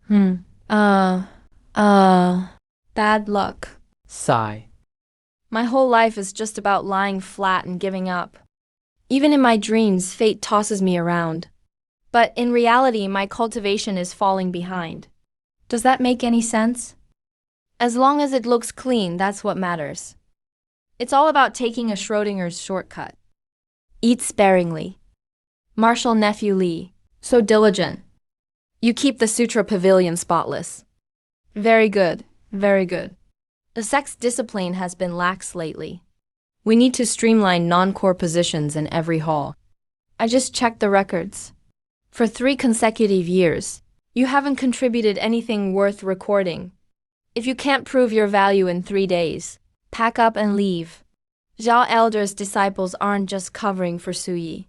Hmm. Uh, uh, Bad luck. Sigh. My whole life is just about lying flat and giving up. Even in my dreams, fate tosses me around. But in reality, my cultivation is falling behind. Does that make any sense? As long as it looks clean, that's what matters. It's all about taking a Schrodinger's shortcut. Eat sparingly. Marshal Nephew Lee. So diligent. You keep the Sutra Pavilion spotless. Very good, very good. The sex discipline has been lax lately. We need to streamline non-core positions in every hall. I just checked the records. For 3 consecutive years, you haven't contributed anything worth recording. If you can't prove your value in 3 days, pack up and leave. Zhao Elder's disciples aren't just covering for Suyi.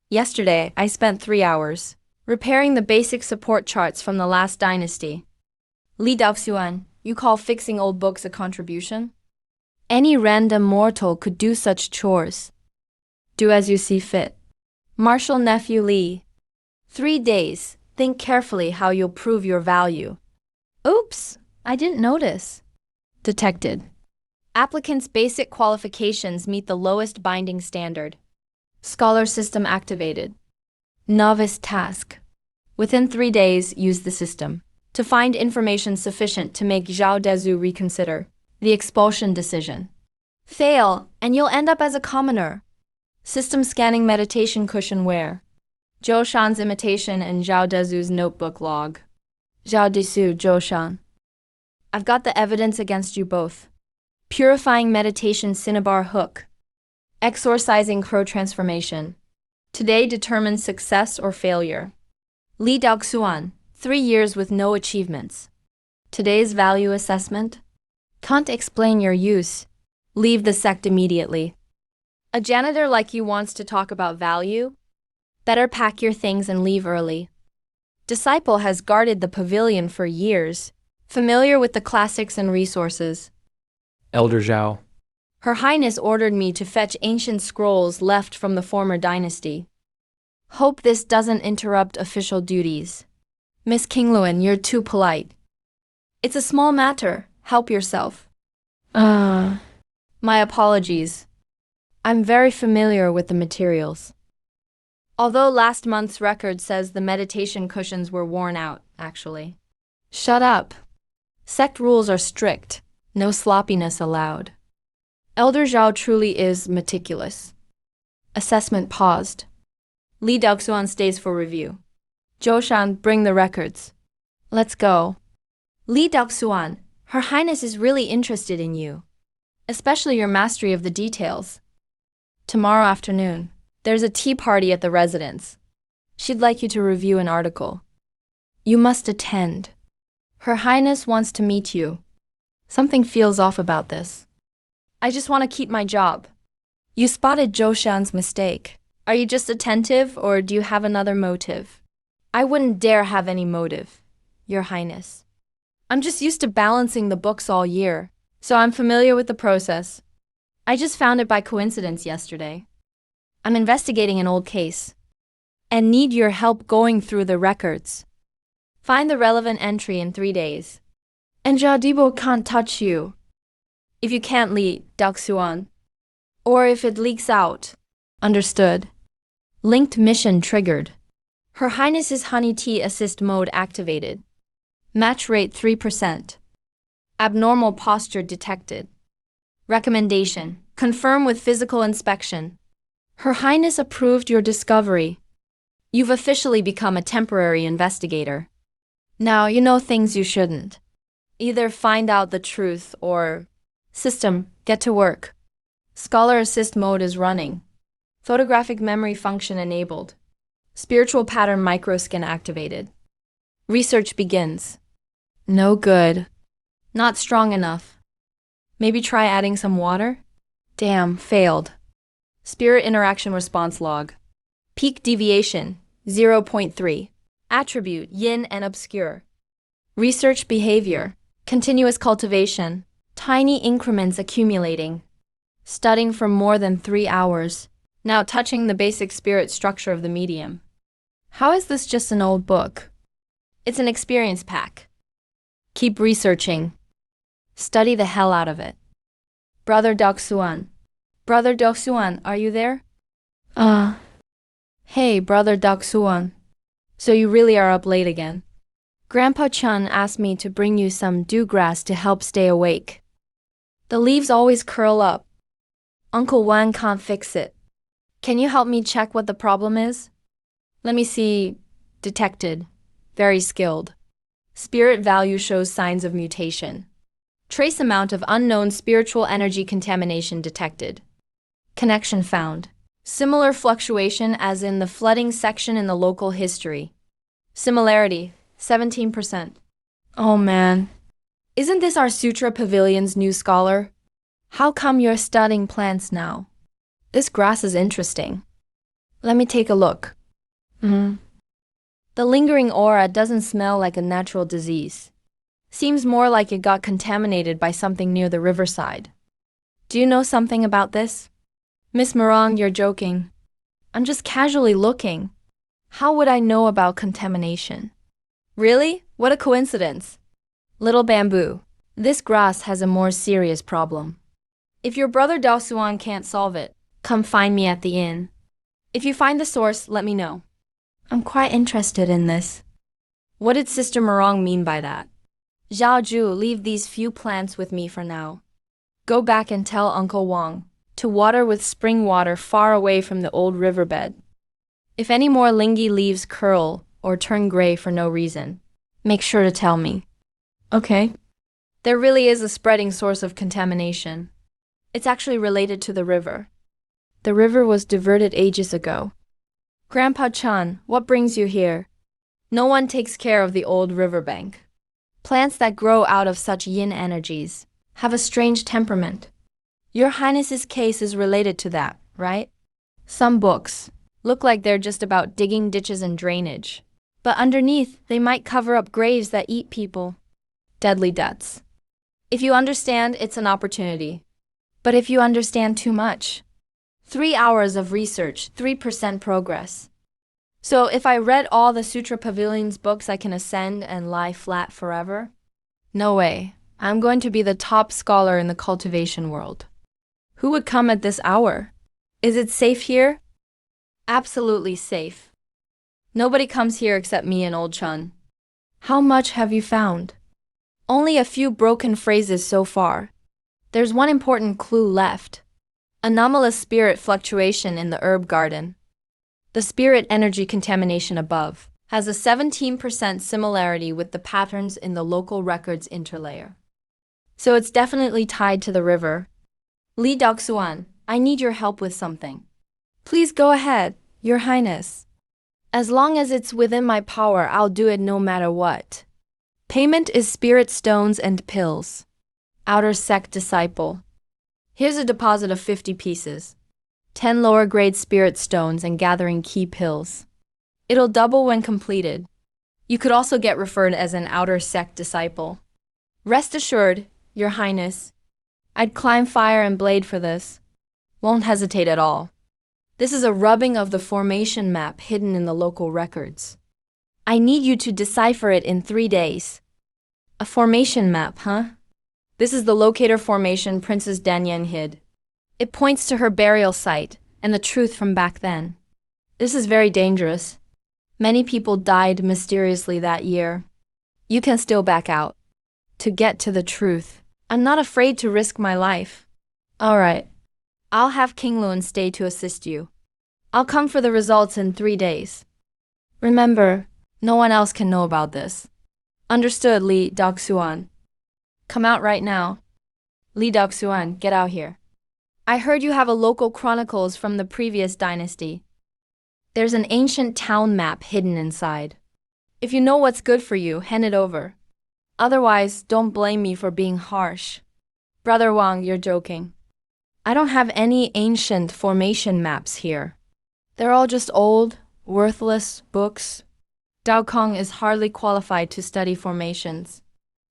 Yesterday, I spent 3 hours repairing the basic support charts from the last dynasty. Li Daoxuan, you call fixing old books a contribution? Any random mortal could do such chores. Do as you see fit. Marshal Nephew Lee. 3 days. Think carefully how you'll prove your value. Oops, I didn't notice. Detected. Applicants' basic qualifications meet the lowest binding standard. Scholar system activated. Novice task. Within 3 days, use the system to find information sufficient to make Zhao Dezu reconsider the expulsion decision. Fail, and you'll end up as a commoner. System scanning meditation cushion wear. Zhou Shan's imitation and Zhao Dezu's notebook log. Zhao Desu, Zhou Shan. I've got the evidence against you both. Purifying meditation cinnabar hook. Exorcising crow transformation. Today determines success or failure. Li Daoxuan, 3 years with no achievements. Today's value assessment. Can't explain your use. Leave the sect immediately. A janitor like you wants to talk about value? Better pack your things and leave early. Disciple has guarded the pavilion for years, familiar with the classics and resources. Elder Zhao. Her Highness ordered me to fetch ancient scrolls left from the former dynasty. Hope this doesn't interrupt official duties. Miss Kingluan, you're too polite. It's a small matter. Help yourself. My apologies. I'm very familiar with the materials. Although last month's record says the meditation cushions were worn out, actually. Shut up. Sect rules are strict. No sloppiness allowed. Elder Zhao truly is meticulous. Assessment paused. Li Daoxuan stays for review. Zhou Shan, bring the records. Let's go. Li Daoxuan, Her Highness is really interested in you, especially your mastery of the details. Tomorrow afternoon, there's a tea party at the residence. She'd like you to review an article. You must attend. Her Highness wants to meet you. Something feels off about this. I just want to keep my job. You spotted Zhou Shan's mistake. Are you just attentive, or do you have another motive? I wouldn't dare have any motive, Your Highness. I'm just used to balancing the books all year, so I'm familiar with the process. I just found it by coincidence yesterday. I'm investigating an old case and need your help going through the records. Find the relevant entry in 3 days. And Jadibo can't touch you. If you can't lead, Daoxuan. Or if it leaks out. Understood. Linked mission triggered. Her Highness's honey tea assist mode activated. Match rate 3%. Abnormal posture detected. Recommendation. Confirm with physical inspection. Her Highness approved your discovery. You've officially become a temporary investigator. Now you know things you shouldn't. Either find out the truth or... System, get to work. Scholar assist mode is running. Photographic memory function enabled. Spiritual pattern microscan activated. Research begins. No good. Not strong enough. Maybe try adding some water? Damn, failed. Spirit interaction response log. Peak deviation, 0.3. Attribute, yin and obscure. Research behavior, continuous cultivation, tiny increments accumulating. Studying for more than 3 hours. Now touching the basic spirit structure of the medium. How is this just an old book? It's an experience pack. Keep researching. Study the hell out of it. Brother Doksuan. Brother Doksuan, are you there? Hey, Brother Doksuan. So you really are up late again. Grandpa Chun asked me to bring you some dew grass to help stay awake. The leaves always curl up. Uncle Wang can't fix it. Can you help me check what the problem is? Let me see. Detected. Very skilled. Spirit value shows signs of mutation. Trace amount of unknown spiritual energy contamination detected. Connection found. Similar fluctuation as in the flooding section in the local history. Similarity, 17%. Oh man. Isn't this our Sutra Pavilion's new scholar? How come you're studying plants now? This grass is interesting. Let me take a look. The lingering aura doesn't smell like a natural disease. Seems more like it got contaminated by something near the riverside. Do you know something about this? Miss Morong, you're joking. I'm just casually looking. How would I know about contamination? Really? What a coincidence. Little bamboo, this grass has a more serious problem. If your brother Daosuan can't solve it, come find me at the inn. If you find the source, let me know. I'm quite interested in this. What did Sister Morong mean by that? Zhao Ju, leave these few plants with me for now. Go back and tell Uncle Wang to water with spring water far away from the old riverbed. If any more lingy leaves curl or turn gray for no reason, make sure to tell me. Okay. There really is a spreading source of contamination. It's actually related to the river. The river was diverted ages ago. Grandpa Chan, what brings you here? No one takes care of the old riverbank. Plants that grow out of such yin energies have a strange temperament. Your Highness's case is related to that, right? Some books look like they're just about digging ditches and drainage, but underneath they might cover up graves that eat people. Deadly deaths. If you understand, it's an opportunity. But if you understand too much, 3 hours of research, 3% progress. So if I read all the Sutra Pavilion's books, I can ascend and lie flat forever? No way. I'm going to be the top scholar in the cultivation world. Who would come at this hour? Is it safe here? Absolutely safe. Nobody comes here except me and Old Chun. How much have you found? Only a few broken phrases so far. There's one important clue left. Anomalous spirit fluctuation in the herb garden. The spirit energy contamination above has a 17% similarity with the patterns in the local records interlayer. So it's definitely tied to the river. Li Daoxuan, I need your help with something. Please go ahead, Your Highness. As long as it's within my power, I'll do it no matter what. Payment is spirit stones and pills. Outer sect disciple. Here's a deposit of 50 pieces. 10 lower grade spirit stones and gathering key pills. It'll double when completed. You could also get referred as an outer sect disciple. Rest assured, Your Highness, I'd climb fire and blade for this. Won't hesitate at all. This is a rubbing of the formation map hidden in the local records. I need you to decipher it in 3 days. A formation map, huh? This is the locator formation Princess Danyan hid. It points to her burial site and the truth from back then. This is very dangerous. Many people died mysteriously that year. You can still back out. To get to the truth, I'm not afraid to risk my life. All right. I'll have King Lun stay to assist you. I'll come for the results in 3 days. Remember, no one else can know about this. Understood, Li Daoxuan. Come out right now. Li Daoxuan, get out here. I heard you have a local chronicles from the previous dynasty. There's an ancient town map hidden inside. If you know what's good for you, hand it over. Otherwise, don't blame me for being harsh. Brother Wang, you're joking. I don't have any ancient formation maps here. They're all just old, worthless books. Dao Kong is hardly qualified to study formations.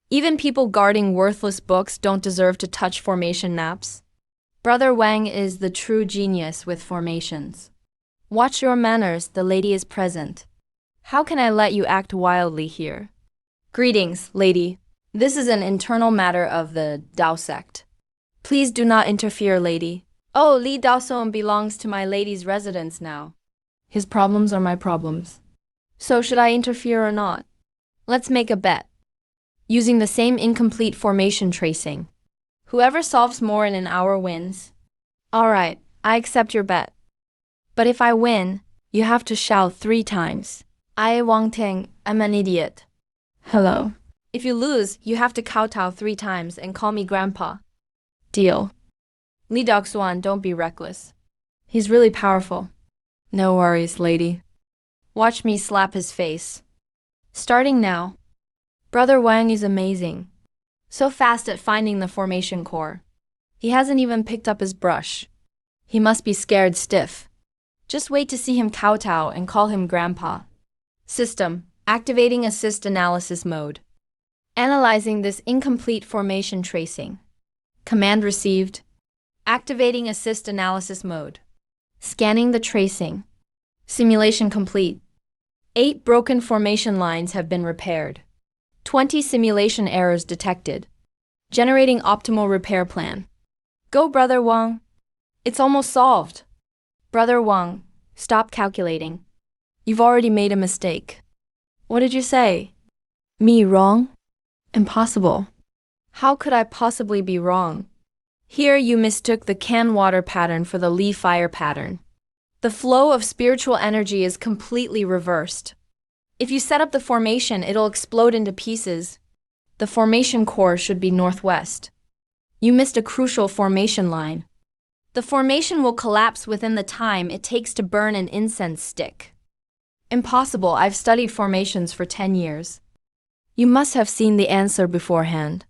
Even people guarding worthless books don't deserve to touch formation maps. Brother Wang is the true genius with formations. Watch your manners, the lady is present. How can I let you act wildly here? Greetings, lady. This is an internal matter of the Dao sect. Please do not interfere, lady. Oh, Li Daoson belongs to my lady's residence now. His problems are my problems. So should I interfere or not? Let's make a bet. Using the same incomplete formation tracing. Whoever solves more in an hour wins. Alright, I accept your bet. But if I win, you have to shout 3 times. I, Wang Ting, am an idiot. Hello. If you lose, you have to kowtow 3 times and call me grandpa. Deal. Li Daoxuan, don't be reckless. He's really powerful. No worries, lady. Watch me slap his face. Starting now. Brother Wang is amazing. So fast at finding the formation core. He hasn't even picked up his brush. He must be scared stiff. Just wait to see him kowtow and call him grandpa. System. Activating assist analysis mode. Analyzing this incomplete formation tracing. Command received. Activating assist analysis mode. Scanning the tracing. Simulation complete. 8 broken formation lines have been repaired. 20 simulation errors detected. Generating optimal repair plan. Go, Brother Wang. It's almost solved. Brother Wang, stop calculating. You've already made a mistake. What did you say? Me wrong? Impossible. How could I possibly be wrong? Here you mistook the can water pattern for the Li fire pattern. The flow of spiritual energy is completely reversed. If you set up the formation, it'll explode into pieces. The formation core should be northwest. You missed a crucial formation line. The formation will collapse within the time it takes to burn an incense stick. Impossible, I've studied formations for 10 years. You must have seen the answer beforehand.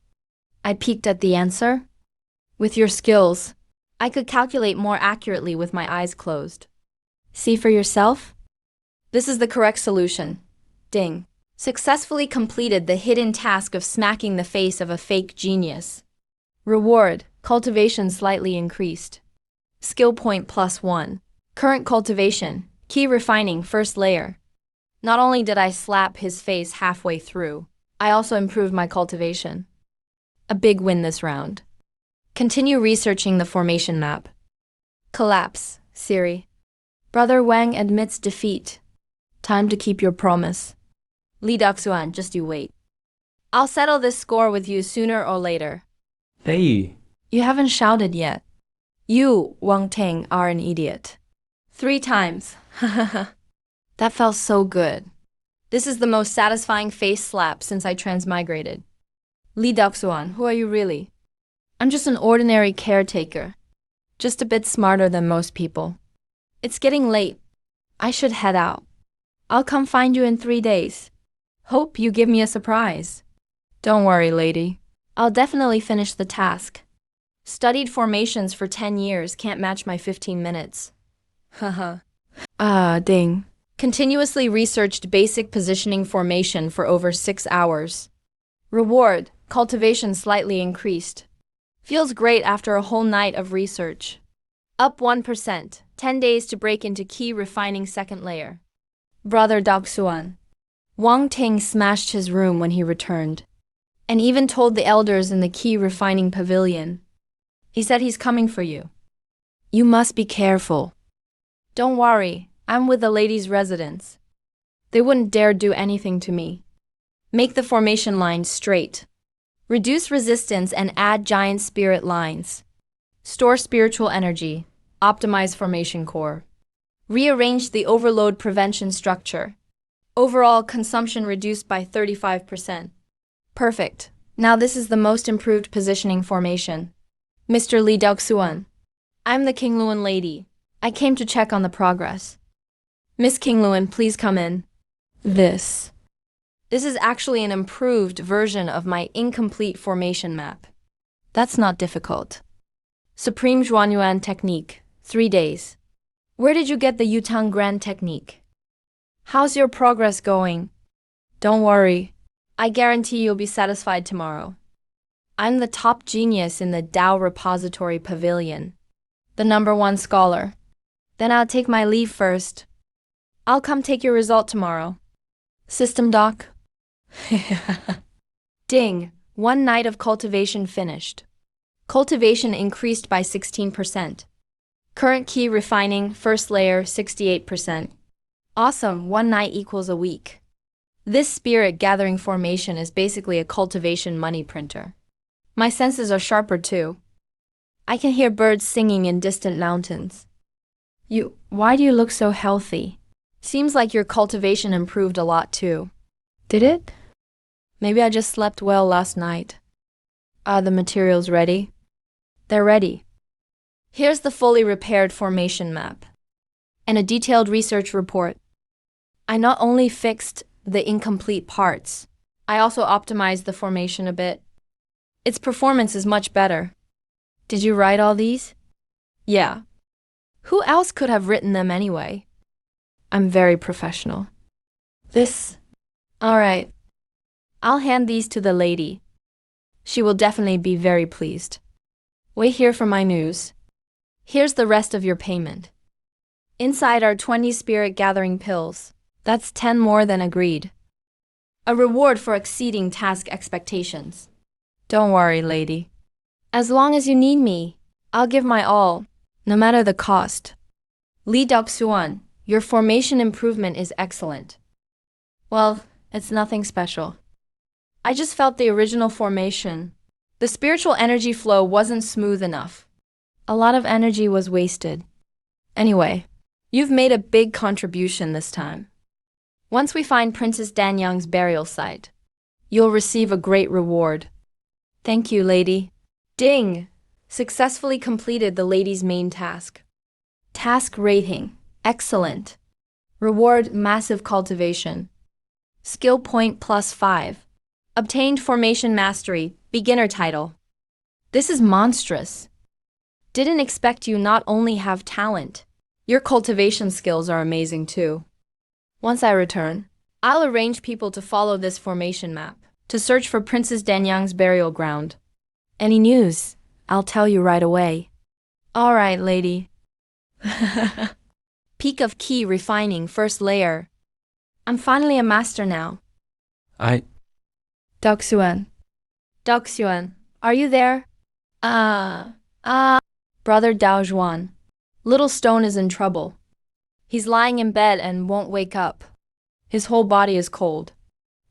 I peeked at the answer. With your skills, I could calculate more accurately with my eyes closed. See for yourself? This is the correct solution. Ding. Successfully completed the hidden task of smacking the face of a fake genius. Reward, cultivation slightly increased. Skill point +1. Current cultivation, key refining first layer. Not only did I slap his face halfway through, I also improved my cultivation. A big win this round. Continue researching the formation map. Collapse, Siri. Brother Wang admits defeat. Time to keep your promise. Li Daoxuan, just you wait. I'll settle this score with you sooner or later. Hey. You haven't shouted yet. You, Wang Ting, are an idiot. 3 times. That felt so good. This is the most satisfying face slap since I transmigrated. Li Daoxuan, who are you really? I'm just an ordinary caretaker. Just a bit smarter than most people. It's getting late. I should head out. I'll come find you in 3 days. Hope you give me a surprise. Don't worry, lady. I'll definitely finish the task. Studied formations for 10 years can't match my 15 minutes. Haha. Ding. Continuously researched basic positioning formation for over 6 hours. Reward, cultivation slightly increased. Feels great after a whole night of research. Up 1%, 10 days to break into key refining second layer. Brother Daoxuan. Wang Ting smashed his room when he returned, and even told the elders in the key refining pavilion. He said he's coming for you. You must be careful. Don't worry, I'm with the ladies' residence. They wouldn't dare do anything to me. Make the formation line straight. Reduce resistance and add giant spirit lines. Store spiritual energy. Optimize formation core. Rearrange the overload prevention structure. Overall consumption reduced by 35%. Perfect. Now this is the most improved positioning formation. Mr. Li Daoxuan. I'm the Qingluan lady. I came to check on the progress. Miss Qingluan, please come in. This is actually an improved version of my incomplete formation map. That's not difficult. Supreme Zhuanyuan technique, 3 days. Where did you get the Yutang Grand technique? How's your progress going? Don't worry. I guarantee you'll be satisfied tomorrow. I'm the top genius in the Dao Repository Pavilion. The #1 scholar. Then I'll take my leave first. I'll come take your result tomorrow. System doc. Ding. 1 night of cultivation finished. Cultivation increased by 16%. Current key refining, first layer, 68%. Awesome, 1 night equals a week. This spirit gathering formation is basically a cultivation money printer. My senses are sharper too. I can hear birds singing in distant mountains. Why do you look so healthy? Seems like your cultivation improved a lot too. Did it? Maybe I just slept well last night. Are the materials ready? They're ready. Here's the fully repaired formation map and a detailed research report. I not only fixed the incomplete parts, I also optimized the formation a bit. Its performance is much better. Did you write all these? Yeah. Who else could have written them anyway? I'm very professional. All right. I'll hand these to the lady. She will definitely be very pleased. Wait here for my news. Here's the rest of your payment. Inside are 20 spirit gathering pills. That's 10 more than agreed. A reward for exceeding task expectations. Don't worry, lady. As long as you need me, I'll give my all, no matter the cost. Lee Deok-suan, your formation improvement is excellent. Well, it's nothing special. I just felt the original formation. The spiritual energy flow wasn't smooth enough. A lot of energy was wasted. Anyway, you've made a big contribution this time. Once we find Princess Danyang's burial site, you'll receive a great reward. Thank you, lady. Ding! Successfully completed the lady's main task. Task rating, excellent. Reward, massive cultivation. Skill point +5. Obtained formation mastery, beginner title. This is monstrous. Didn't expect you not only have talent, your cultivation skills are amazing too. Once I return, I'll arrange people to follow this formation map, to search for Princess Danyang's burial ground. Any news, I'll tell you right away. All right, lady. Peak of key refining, first layer. I'm finally a master now. Deok-suan. Deok-suan, are you there? Brother Dao-juan. Little Stone is in trouble. He's lying in bed and won't wake up. His whole body is cold,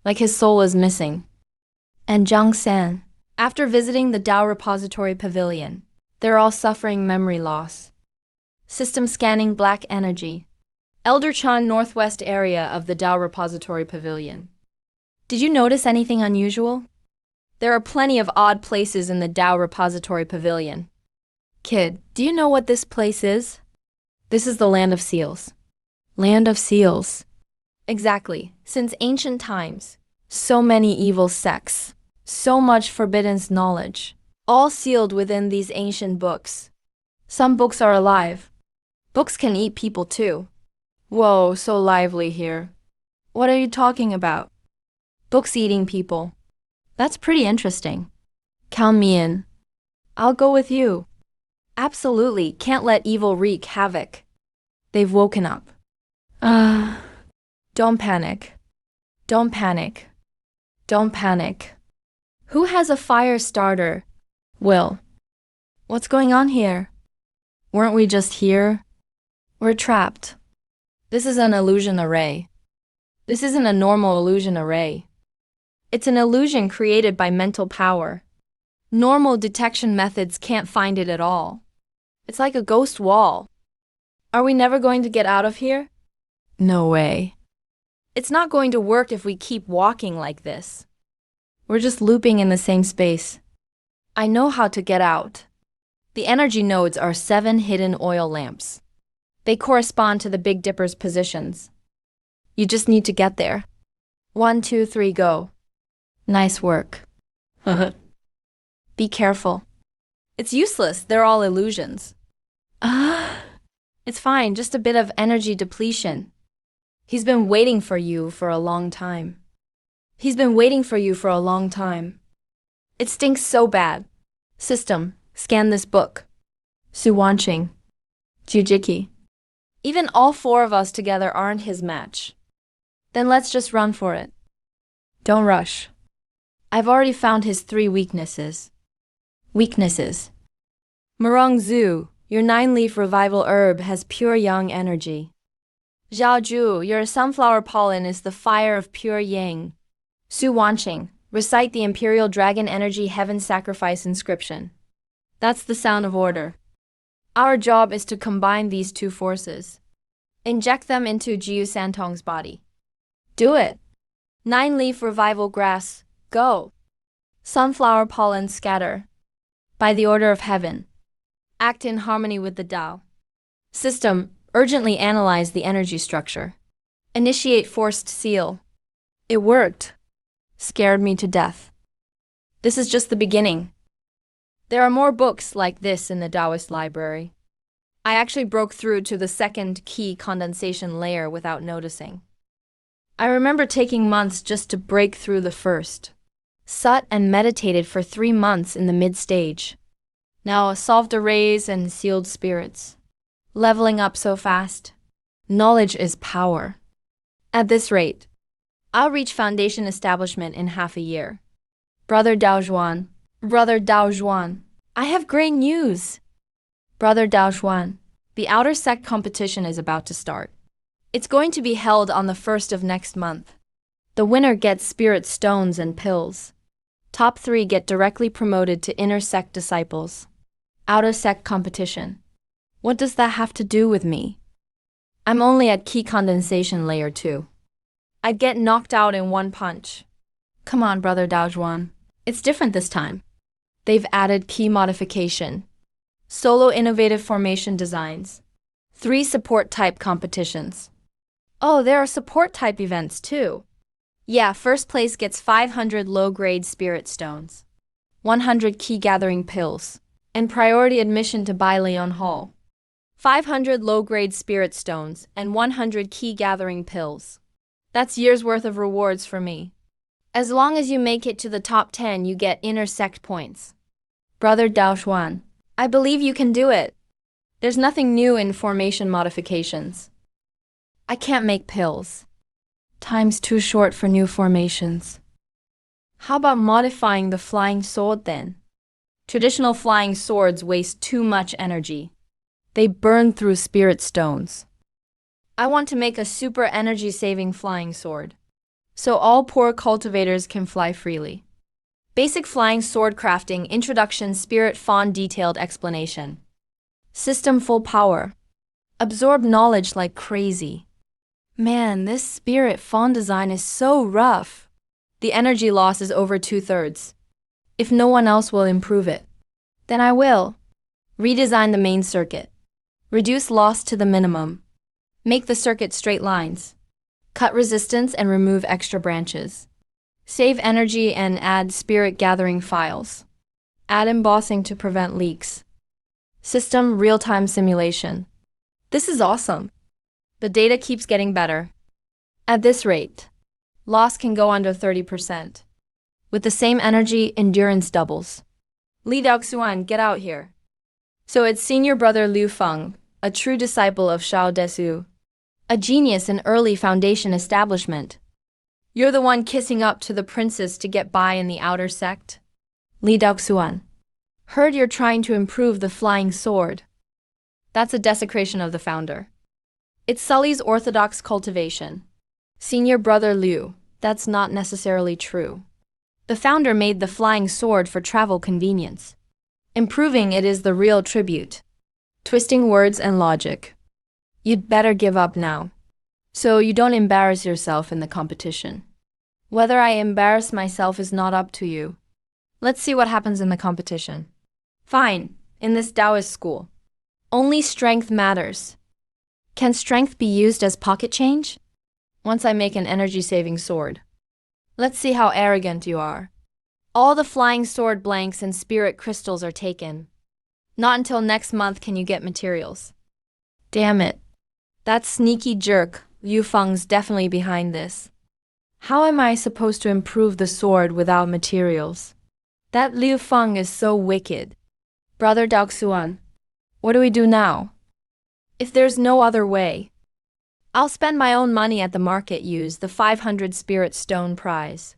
like his soul is missing. And Zhang San. After visiting the Dao Repository Pavilion, they're all suffering memory loss. System scanning black energy. Elder Chan northwest area of the Dao Repository Pavilion. Did you notice anything unusual? There are plenty of odd places in the Dao Repository Pavilion. Kid, do you know what this place is? This is the Land of Seals. Land of Seals. Exactly. Since ancient times, so many evil sects, so much forbidden knowledge, all sealed within these ancient books. Some books are alive. Books can eat people too. Whoa, so lively here. What are you talking about? Books eating people. That's pretty interesting. Count me in. I'll go with you. Absolutely, can't let evil wreak havoc. They've woken up. Don't panic. Don't panic. Don't panic. Who has a fire starter? Will. What's going on here? Weren't we just here? We're trapped. This is an illusion array. This isn't a normal illusion array. It's an illusion created by mental power. Normal detection methods can't find it at all. It's like a ghost wall. Are we never going to get out of here? No way. It's not going to work if we keep walking like this. We're just looping in the same space. I know how to get out. The energy nodes are 7 hidden oil lamps. They correspond to the Big Dipper's positions. You just need to get there. 1, 2, 3, go. Nice work. Be careful. It's useless, they're all illusions. It's fine, just a bit of energy depletion. He's been waiting for you for a long time. He's been waiting for you for a long time. It stinks so bad. System, scan this book. Suwanching. Jujiki. Even all 4 of us together aren't his match. Then let's just run for it. Don't rush. I've already found his 3 weaknesses. Weaknesses. Murong Zhu, your 9-leaf revival herb has pure yang energy. Zhao Zhu, your sunflower pollen is the fire of pure yang. Su Wanqing, recite the imperial dragon energy heaven sacrifice inscription. That's the sound of order. Our job is to combine these 2 forces. Inject them into Jiu Santong's body. Do it. 9-leaf revival grass, go. Sunflower pollen scatter. By the order of heaven. Act in harmony with the Tao. System, urgently analyze the energy structure. Initiate forced seal. It worked. Scared me to death. This is just the beginning. There are more books like this in the Taoist library. I actually broke through to the 2nd key condensation layer without noticing. I remember taking months just to break through the first. Sat and meditated for 3 months in the mid-stage. Now solved arrays and sealed spirits. Leveling up so fast. Knowledge is power. At this rate, I'll reach foundation establishment in half a year. Brother Dao Zhuan, I have great news. Brother Dao Zhuan, the outer sect competition is about to start. It's going to be held on the 1st of next month. The winner gets spirit stones and pills. Top 3 get directly promoted to inner sect disciples. Outer sect competition. What does that have to do with me? I'm only at key condensation layer 2. I'd get knocked out in 1 punch. Come on, Brother Dao Zhuan. It's different this time. They've added key modification. Solo innovative formation designs. 3 support type competitions. Oh, there are support type events too. Yeah, first place gets 500 low-grade spirit stones, 100 key gathering pills, and priority admission to Bai Leon Hall. 500 low-grade spirit stones and 100 key gathering pills. That's years worth of rewards for me. As long as you make it to the top 10, you get inner sect points. Brother Dao Zhuan, I believe you can do it. There's nothing new in formation modifications. I can't make pills. Time's too short for new formations. How about modifying the flying sword then? Traditional flying swords waste too much energy. They burn through spirit stones. I want to make a super energy-saving flying sword, so all poor cultivators can fly freely. Basic flying sword crafting introduction spirit fawn detailed explanation. System full power. Absorb knowledge like crazy. Man, this spirit fawn design is so rough. The energy loss is over 2/3. If no one else will improve it, then I will. Redesign the main circuit. Reduce loss to the minimum. Make the circuit straight lines. Cut resistance and remove extra branches. Save energy and add spirit gathering files. Add embossing to prevent leaks. System real-time simulation. This is awesome. The data keeps getting better. At this rate, loss can go under 30%. With the same energy, endurance doubles. Li Daoxuan, get out here. So it's senior brother Liu Feng, a true disciple of Shao Desu, a genius in early foundation establishment. You're the one kissing up to the princess to get by in the outer sect? Li Daoxuan. Heard you're trying to improve the flying sword. That's a desecration of the founder. It sullies orthodox cultivation. Senior brother Liu, that's not necessarily true. The founder made the flying sword for travel convenience. Improving it is the real tribute. Twisting words and logic. You'd better give up now, so you don't embarrass yourself in the competition. Whether I embarrass myself is not up to you. Let's see what happens in the competition. Fine, in this Taoist school. Only strength matters. Can strength be used as pocket change? Once I make an energy-saving sword. Let's see how arrogant you are. All the flying sword blanks and spirit crystals are taken. Not until next month can you get materials. Damn it. That sneaky jerk, Liu Feng's definitely behind this. How am I supposed to improve the sword without materials? That Liu Feng is so wicked. Brother Daoxuan, what do we do now? If there's no other way, I'll spend my own money at the market use the 500 spirit stone prize.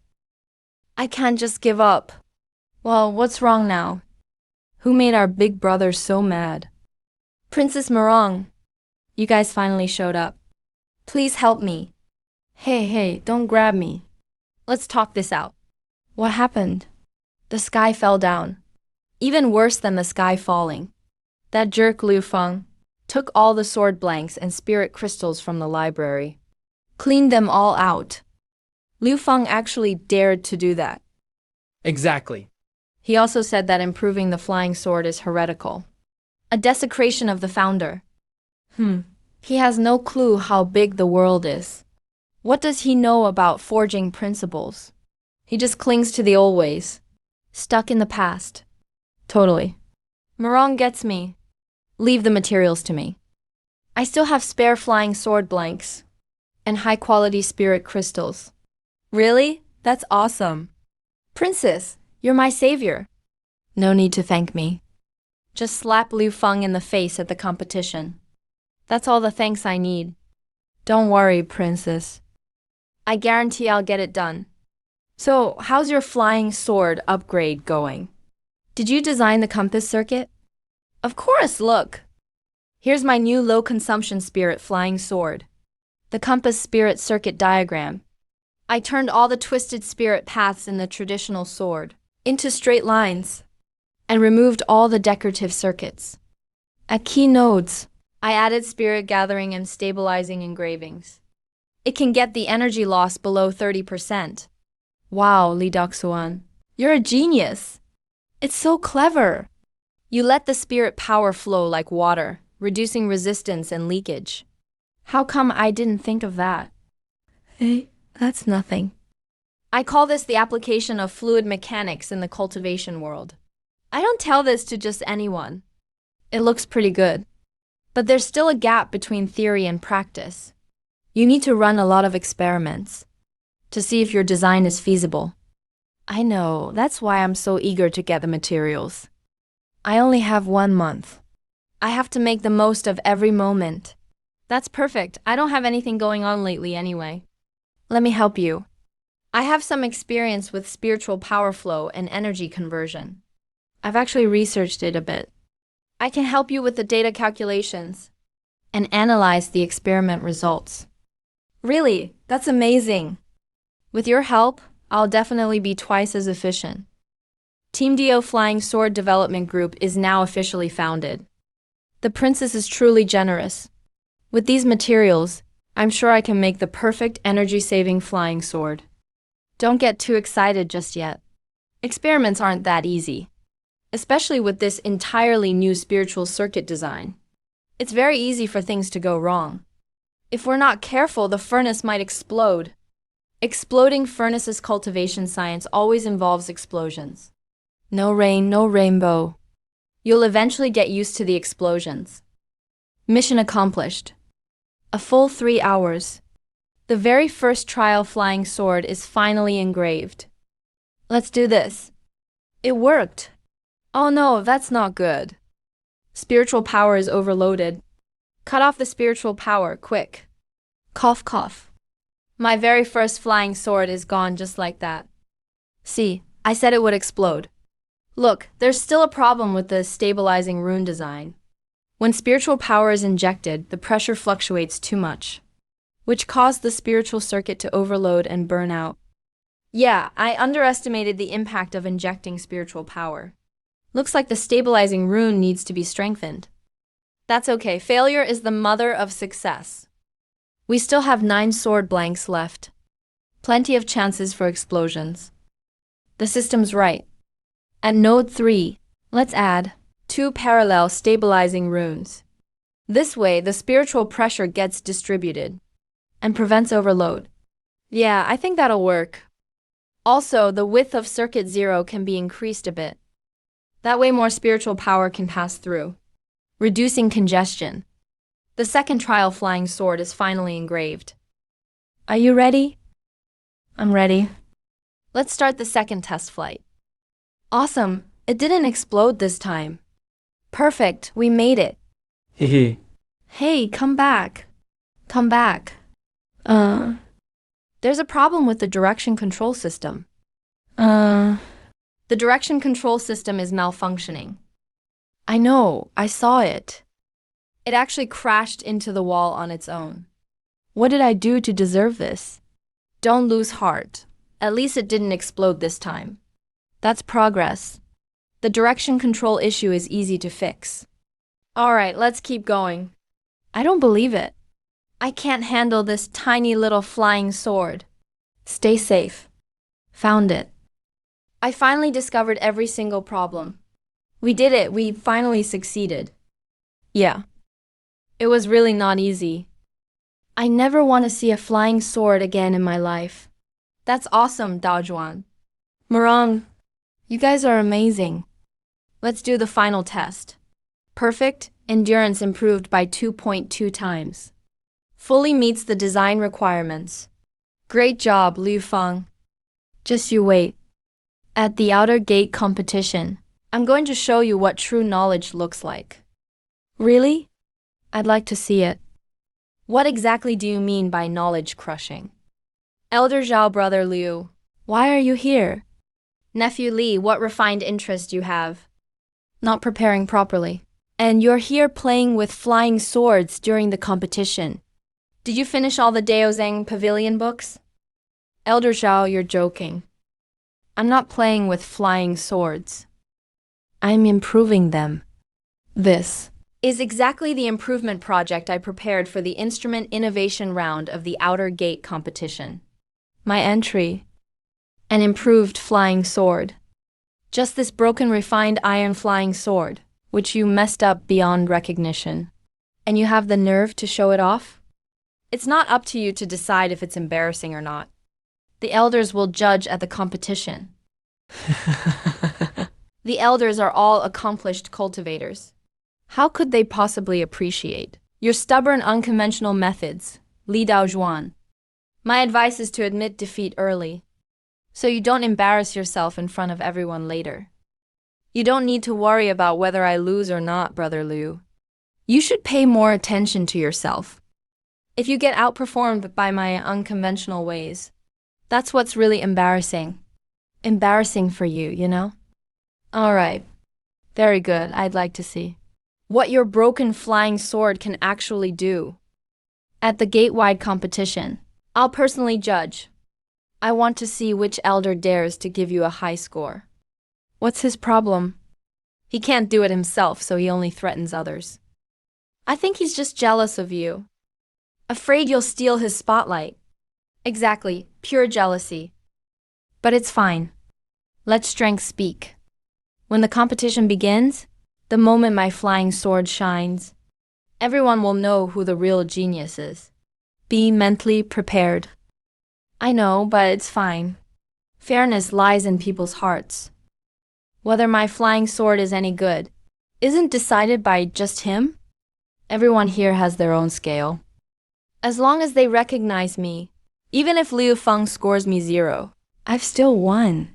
I can't just give up. Well, what's wrong now? Who made our big brother so mad? Princess Marong. You guys finally showed up. Please help me. Hey, don't grab me. Let's talk this out. What happened? The sky fell down. Even worse than the sky falling. That jerk Liu Feng took all the sword blanks and spirit crystals from the library. Cleaned them all out. Liu Feng actually dared to do that. Exactly. He also said that improving the flying sword is heretical. A desecration of the founder. He has no clue how big the world is. What does he know about forging principles? He just clings to the old ways. Stuck in the past. Totally. Marong gets me. Leave the materials to me. I still have spare flying sword blanks and high-quality spirit crystals. Really? That's awesome. Princess, you're my savior. No need to thank me. Just slap Liu Feng in the face at the competition. That's all the thanks I need. Don't worry, Princess. I guarantee I'll get it done. So, how's your flying sword upgrade going? Did you design the compass circuit? Of course, look. Here's my new low-consumption spirit flying sword. The compass spirit circuit diagram. I turned all the twisted spirit paths in the traditional sword into straight lines and removed all the decorative circuits. At key nodes, I added spirit gathering and stabilizing engravings. It can get the energy loss below 30%. Wow, Li Daksuan, you're a genius. It's so clever. You let the spirit power flow like water, reducing resistance and leakage. How come I didn't think of that? Hey, that's nothing. I call this the application of fluid mechanics in the cultivation world. I don't tell this to just anyone. It looks pretty good. But there's still a gap between theory and practice. You need to run a lot of experiments to see if your design is feasible. I know, that's why I'm so eager to get the materials. I only have 1 month. I have to make the most of every moment. That's perfect. I don't have anything going on lately anyway. Let me help you. I have some experience with spiritual power flow and energy conversion. I've actually researched it a bit. I can help you with the data calculations and analyze the experiment results. Really, that's amazing. With your help, I'll definitely be twice as efficient. Team Dio Flying Sword Development Group is now officially founded. The princess is truly generous. With these materials, I'm sure I can make the perfect energy-saving flying sword. Don't get too excited just yet. Experiments aren't that easy, especially with this entirely new spiritual circuit design. It's very easy for things to go wrong. If we're not careful, the furnace might explode. Exploding furnaces cultivation science always involves explosions. No rain, no rainbow. You'll eventually get used to the explosions. Mission accomplished. A full 3 hours. The very first trial flying sword is finally engraved. Let's do this. It worked. Oh no, that's not good. Spiritual power is overloaded. Cut off the spiritual power, quick. Cough, cough. My very first flying sword is gone just like that. See, I said it would explode. Look, there's still a problem with the stabilizing rune design. When spiritual power is injected, the pressure fluctuates too much, which caused the spiritual circuit to overload and burn out. Yeah, I underestimated the impact of injecting spiritual power. Looks like the stabilizing rune needs to be strengthened. That's okay, failure is the mother of success. We still have 9 sword blanks left. Plenty of chances for explosions. The system's right. At node 3, let's add 2 parallel stabilizing runes. This way, the spiritual pressure gets distributed and prevents overload. Yeah, I think that'll work. Also, the width of circuit 0 can be increased a bit. That way more spiritual power can pass through, reducing congestion. The second trial flying sword is finally engraved. Are you ready? I'm ready. Let's start the second test flight. Awesome, it didn't explode this time. Perfect, we made it. Hehe. Hey, come back. Come back. There's a problem with the direction control system. The direction control system is malfunctioning. I know, I saw it. It actually crashed into the wall on its own. What did I do to deserve this? Don't lose heart. At least it didn't explode this time. That's progress. The direction control issue is easy to fix. Alright, let's keep going. I don't believe it. I can't handle this tiny little flying sword. Stay safe. Found it. I finally discovered every single problem. We did it. We finally succeeded. Yeah. It was really not easy. I never want to see a flying sword again in my life. That's awesome, Daojuan. Murong, you guys are amazing. Let's do the final test. Perfect, endurance improved by 2.2 times. Fully meets the design requirements. Great job, Liu Feng. Just you wait. At the outer gate competition, I'm going to show you what true knowledge looks like. Really? I'd like to see it. What exactly do you mean by knowledge crushing? Elder Zhao, brother Liu, why are you here? Nephew Li, what refined interest you have? Not preparing properly. And you're here playing with flying swords during the competition. Did you finish all the Daozang Pavilion books? Elder Zhao, you're joking. I'm not playing with flying swords. I'm improving them. This is exactly the improvement project I prepared for the instrument innovation round of the Outer Gate competition. My entry, an improved flying sword. Just this broken refined iron flying sword, which you messed up beyond recognition. And you have the nerve to show it off? It's not up to you to decide if it's embarrassing or not. The elders will judge at the competition. The elders are all accomplished cultivators. How could they possibly appreciate your stubborn, unconventional methods, Li Daozhuan? My advice is to admit defeat early, so you don't embarrass yourself in front of everyone later. You don't need to worry about whether I lose or not, Brother Liu. You should pay more attention to yourself. If you get outperformed by my unconventional ways, that's what's really embarrassing. Embarrassing for you, you know? All right. Very good. I'd like to see what your broken flying sword can actually do. At the gate-wide competition, I'll personally judge. I want to see which elder dares to give you a high score. What's his problem? He can't do it himself, so he only threatens others. I think he's just jealous of you. Afraid you'll steal his spotlight. Exactly, pure jealousy. But it's fine. Let strength speak. When the competition begins, the moment my flying sword shines, everyone will know who the real genius is. Be mentally prepared. I know, but it's fine. Fairness lies in people's hearts. Whether my flying sword is any good isn't decided by just him. Everyone here has their own scale. As long as they recognize me, even if Liu Feng scores me 0, I've still won.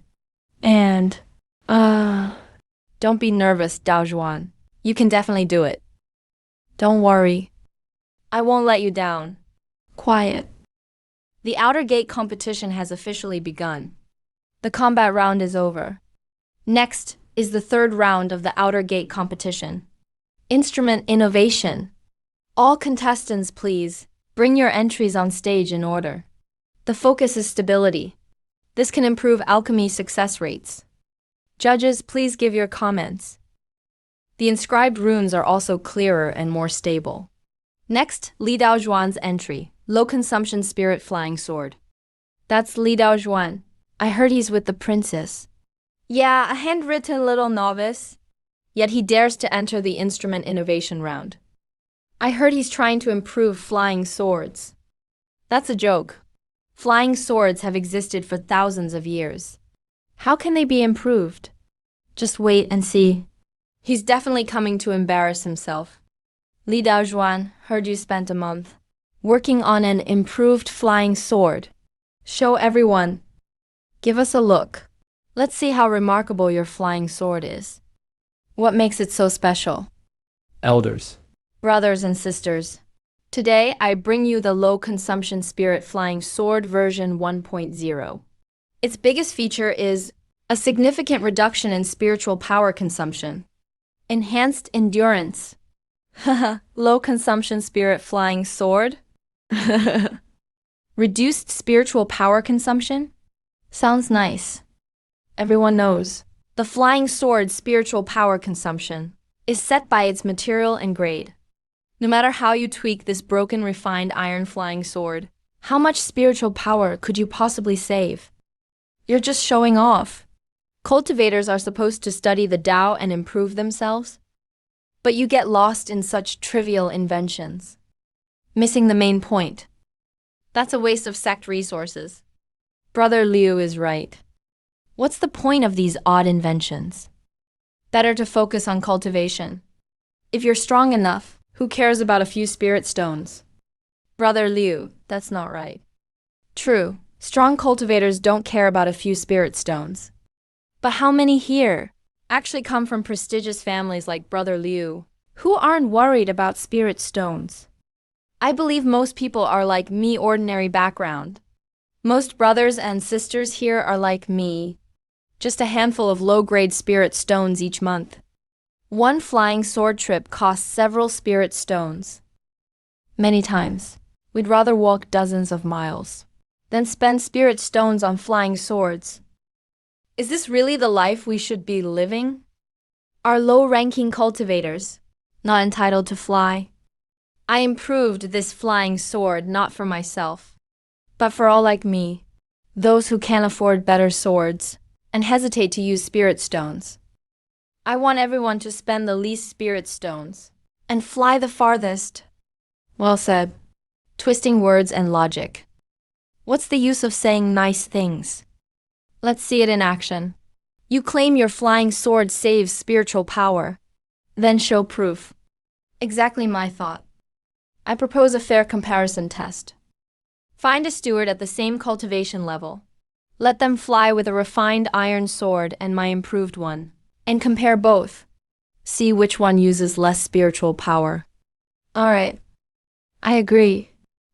And, don't be nervous, Daozhuan. You can definitely do it. Don't worry. I won't let you down. Quiet. The Outer Gate competition has officially begun. The combat round is over. Next is the third round of the Outer Gate competition. Instrument innovation. All contestants, please, bring your entries on stage in order. The focus is stability. This can improve alchemy success rates. Judges, please give your comments. The inscribed runes are also clearer and more stable. Next, Li Daozhuan's entry, low consumption spirit flying sword. That's Li Daozhuan. I heard he's with the princess. Yeah, a handwritten little novice. Yet he dares to enter the instrument innovation round. I heard he's trying to improve flying swords. That's a joke. Flying swords have existed for thousands of years. How can they be improved? Just wait and see. He's definitely coming to embarrass himself. Li Daozhuan, heard you spent a month working on an improved flying sword. Show everyone. Give us a look. Let's see how remarkable your flying sword is. What makes it so special? Elders. Brothers and sisters, today I bring you the low consumption spirit flying sword version 1.0. Its biggest feature is A significant reduction in spiritual power consumption. Enhanced endurance. Low consumption spirit flying sword. Reduced spiritual power consumption? Sounds nice. Everyone knows. The flying sword's spiritual power consumption is set by its material and grade. No matter how you tweak this broken refined iron flying sword, how much spiritual power could you possibly save? You're just showing off. Cultivators are supposed to study the Tao and improve themselves, but you get lost in such trivial inventions, missing the main point. That's a waste of sect resources. Brother Liu is right. What's the point of these odd inventions? Better to focus on cultivation. If you're strong enough, who cares about a few spirit stones? Brother Liu, that's not right. True, strong cultivators don't care about a few spirit stones. But how many here actually come from prestigious families like Brother Liu, who aren't worried about spirit stones? I believe most people are like me, ordinary background. Most brothers and sisters here are like me. Just a handful of low-grade spirit stones each month. One flying sword trip costs several spirit stones. Many times, we'd rather walk dozens of miles than spend spirit stones on flying swords. Is this really the life we should be living? Are low-ranking cultivators not entitled to fly? I improved this flying sword not for myself, but for all like me, those who can't afford better swords and hesitate to use spirit stones. I want everyone to spend the least spirit stones and fly the farthest. Well said. Twisting words and logic. What's the use of saying nice things? Let's see it in action. You claim your flying sword saves spiritual power. Then show proof. Exactly my thought. I propose a fair comparison test. Find a steward at the same cultivation level. Let them fly with a refined iron sword and my improved one, and compare both. See which one uses less spiritual power. All right. I agree.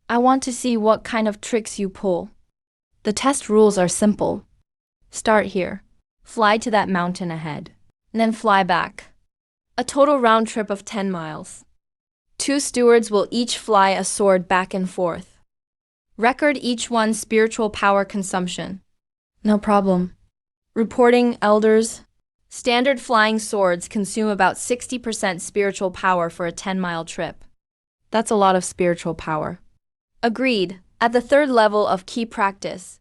I want to see what kind of tricks you pull. The test rules are simple. Start here. Fly to that mountain ahead, and then fly back. A total round trip of 10 miles. 2 stewards will each fly a sword back and forth. Record each one's spiritual power consumption. No problem. Reporting, elders. Standard flying swords consume about 60% spiritual power for a 10-mile trip. That's a lot of spiritual power. Agreed. At the 3rd level of key practice,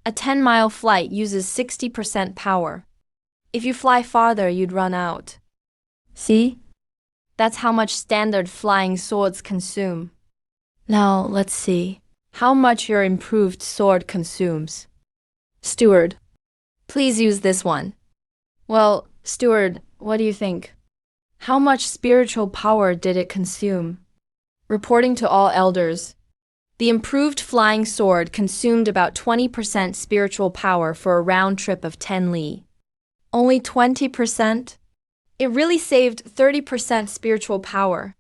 a 10-mile flight uses 60% power. If you fly farther, you'd run out. See? That's how much standard flying swords consume. Now, let's see how much your improved sword consumes. Steward, please use this one. Well, Steward, what do you think? How much spiritual power did it consume? Reporting to all elders, the improved flying sword consumed about 20% spiritual power for a round trip of 10 li. Only 20%? It really saved 30% spiritual power.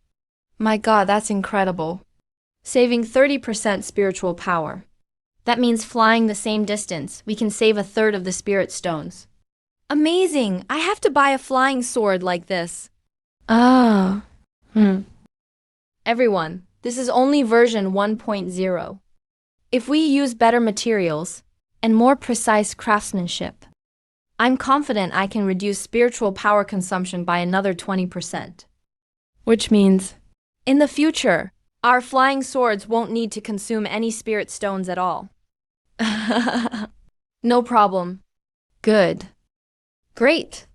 My God, that's incredible. Saving 30% spiritual power. That means flying the same distance, we can save 1/3 of the spirit stones. Amazing! I have to buy a flying sword like this. Everyone, this is only version 1.0. If we use better materials and more precise craftsmanship, I'm confident I can reduce spiritual power consumption by another 20%. Which means, in the future, our flying swords won't need to consume any spirit stones at all. No problem. Good. Great.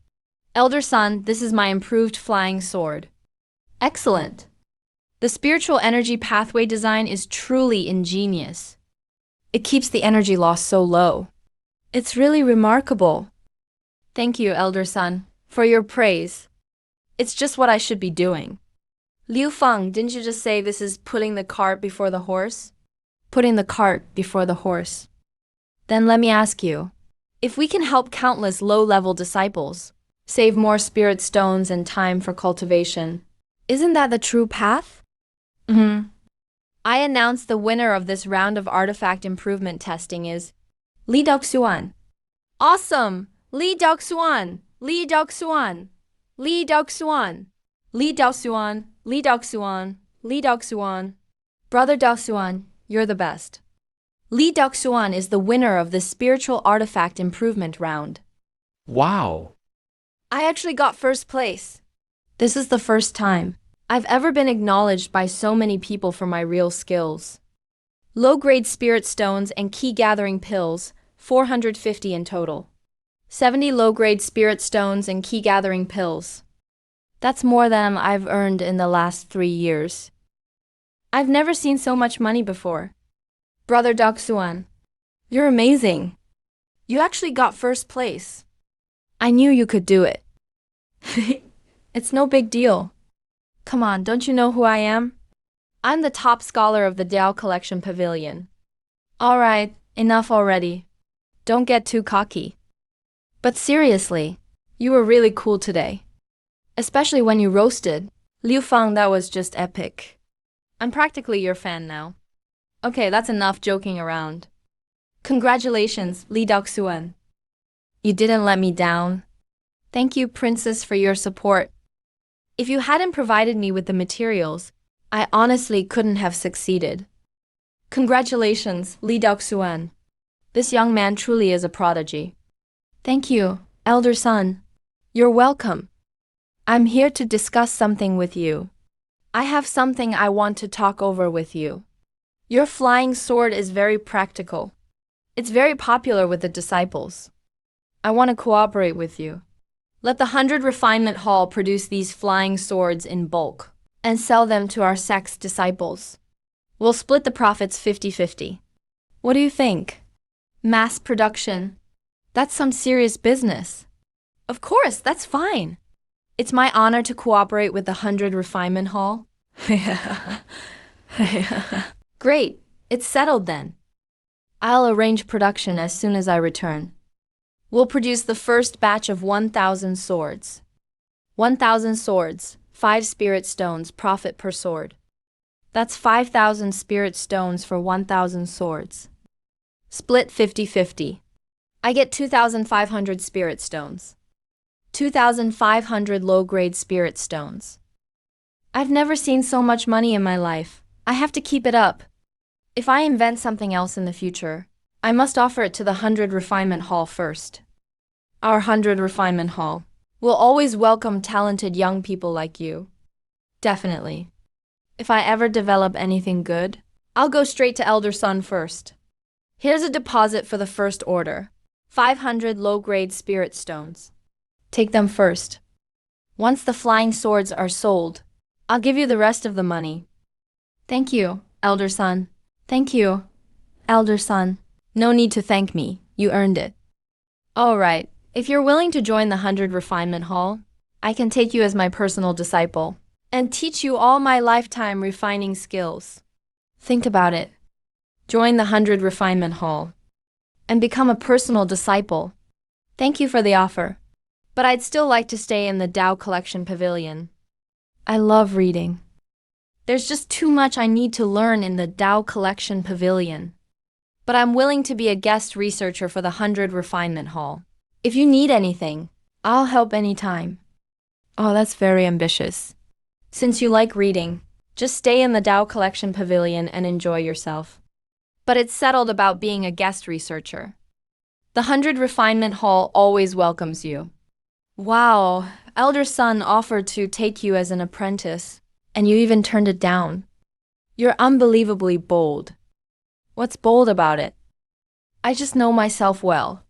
Elder son, this is my improved flying sword. Excellent. The spiritual energy pathway design is truly ingenious. It keeps the energy loss so low. It's really remarkable. Thank you, elder son, for your praise. It's just what I should be doing. Liu Feng, didn't you just say this is putting the cart before the horse? Putting the cart before the horse. Then let me ask you, if we can help countless low-level disciples save more spirit stones and time for cultivation, isn't that the true path? I announce the winner of this round of artifact improvement testing is Li Duxuan. Awesome! Li Daoxuan, Li Daoxuan, Li Daoxuan, Li Daoxuan, Li Daoxuan, Li Daoxuan. Brother Daoxuan, you're the best. Li Daoxuan is the winner of the spiritual artifact improvement round. Wow. I actually got first place. This is the first time I've ever been acknowledged by so many people for my real skills. Low-grade spirit stones and key gathering pills, 450 in total. 70 low-grade spirit stones and key gathering pills. That's more than I've earned in the last 3 years. I've never seen so much money before. Brother Daoxuan, you're amazing. You actually got first place. I knew you could do it. It's no big deal. Come on, don't you know who I am? I'm the top scholar of the Dao Collection Pavilion. Alright, enough already. Don't get too cocky. But seriously, you were really cool today. Especially when you roasted Liu Fang, that was just epic. I'm practically your fan now. Okay, that's enough joking around. Congratulations, Li Daoxuan. You didn't let me down. Thank you, Princess, for your support. If you hadn't provided me with the materials, I honestly couldn't have succeeded. Congratulations, Li Daoxuan. This young man truly is a prodigy. Thank you, elder son. You're welcome. I'm here to discuss something with you. I have something I want to talk over with you. Your flying sword is very practical. It's very popular with the disciples. I want to cooperate with you. Let the 100 Refinement Hall produce these flying swords in bulk and sell them to our sect's disciples. We'll split the profits 50-50. What do you think? Mass production. That's some serious business. Of course, that's fine. It's my honor to cooperate with the 100 Refinement Hall. Great, it's settled then. I'll arrange production as soon as I return. We'll produce the first batch of 1,000 swords. 1,000 swords, 5 spirit stones profit per sword. That's 5,000 spirit stones for 1,000 swords. Split 50-50. I get 2,500 spirit stones. 2,500 low-grade spirit stones. I've never seen so much money in my life. I have to keep it up. If I invent something else in the future, I must offer it to the 100 Refinement Hall first. Our 100 Refinement Hall will always welcome talented young people like you. Definitely. If I ever develop anything good, I'll go straight to Elder Son first. Here's a deposit for the first order. 500 low-grade spirit stones. Take them first. Once the flying swords are sold, I'll give you the rest of the money. Thank you, Elder Son. Thank you, Elder Son. No need to thank me, you earned it. All right, if you're willing to join the 100 Refinement Hall, I can take you as my personal disciple and teach you all my lifetime refining skills. Think about it. Join the 100 Refinement Hall and become a personal disciple. Thank you for the offer, but I'd still like to stay in the Dao Collection Pavilion. I love reading. There's just too much I need to learn in the Dao Collection Pavilion. But I'm willing to be a guest researcher for the 100 Refinement Hall. If you need anything, I'll help anytime. Oh, that's very ambitious. Since you like reading, just stay in the Dao Collection Pavilion and enjoy yourself. But it's settled about being a guest researcher. The 100 Refinement Hall always welcomes you. Wow, Elder Son offered to take you as an apprentice, and you even turned it down. You're unbelievably bold. What's bold about it? I just know myself well.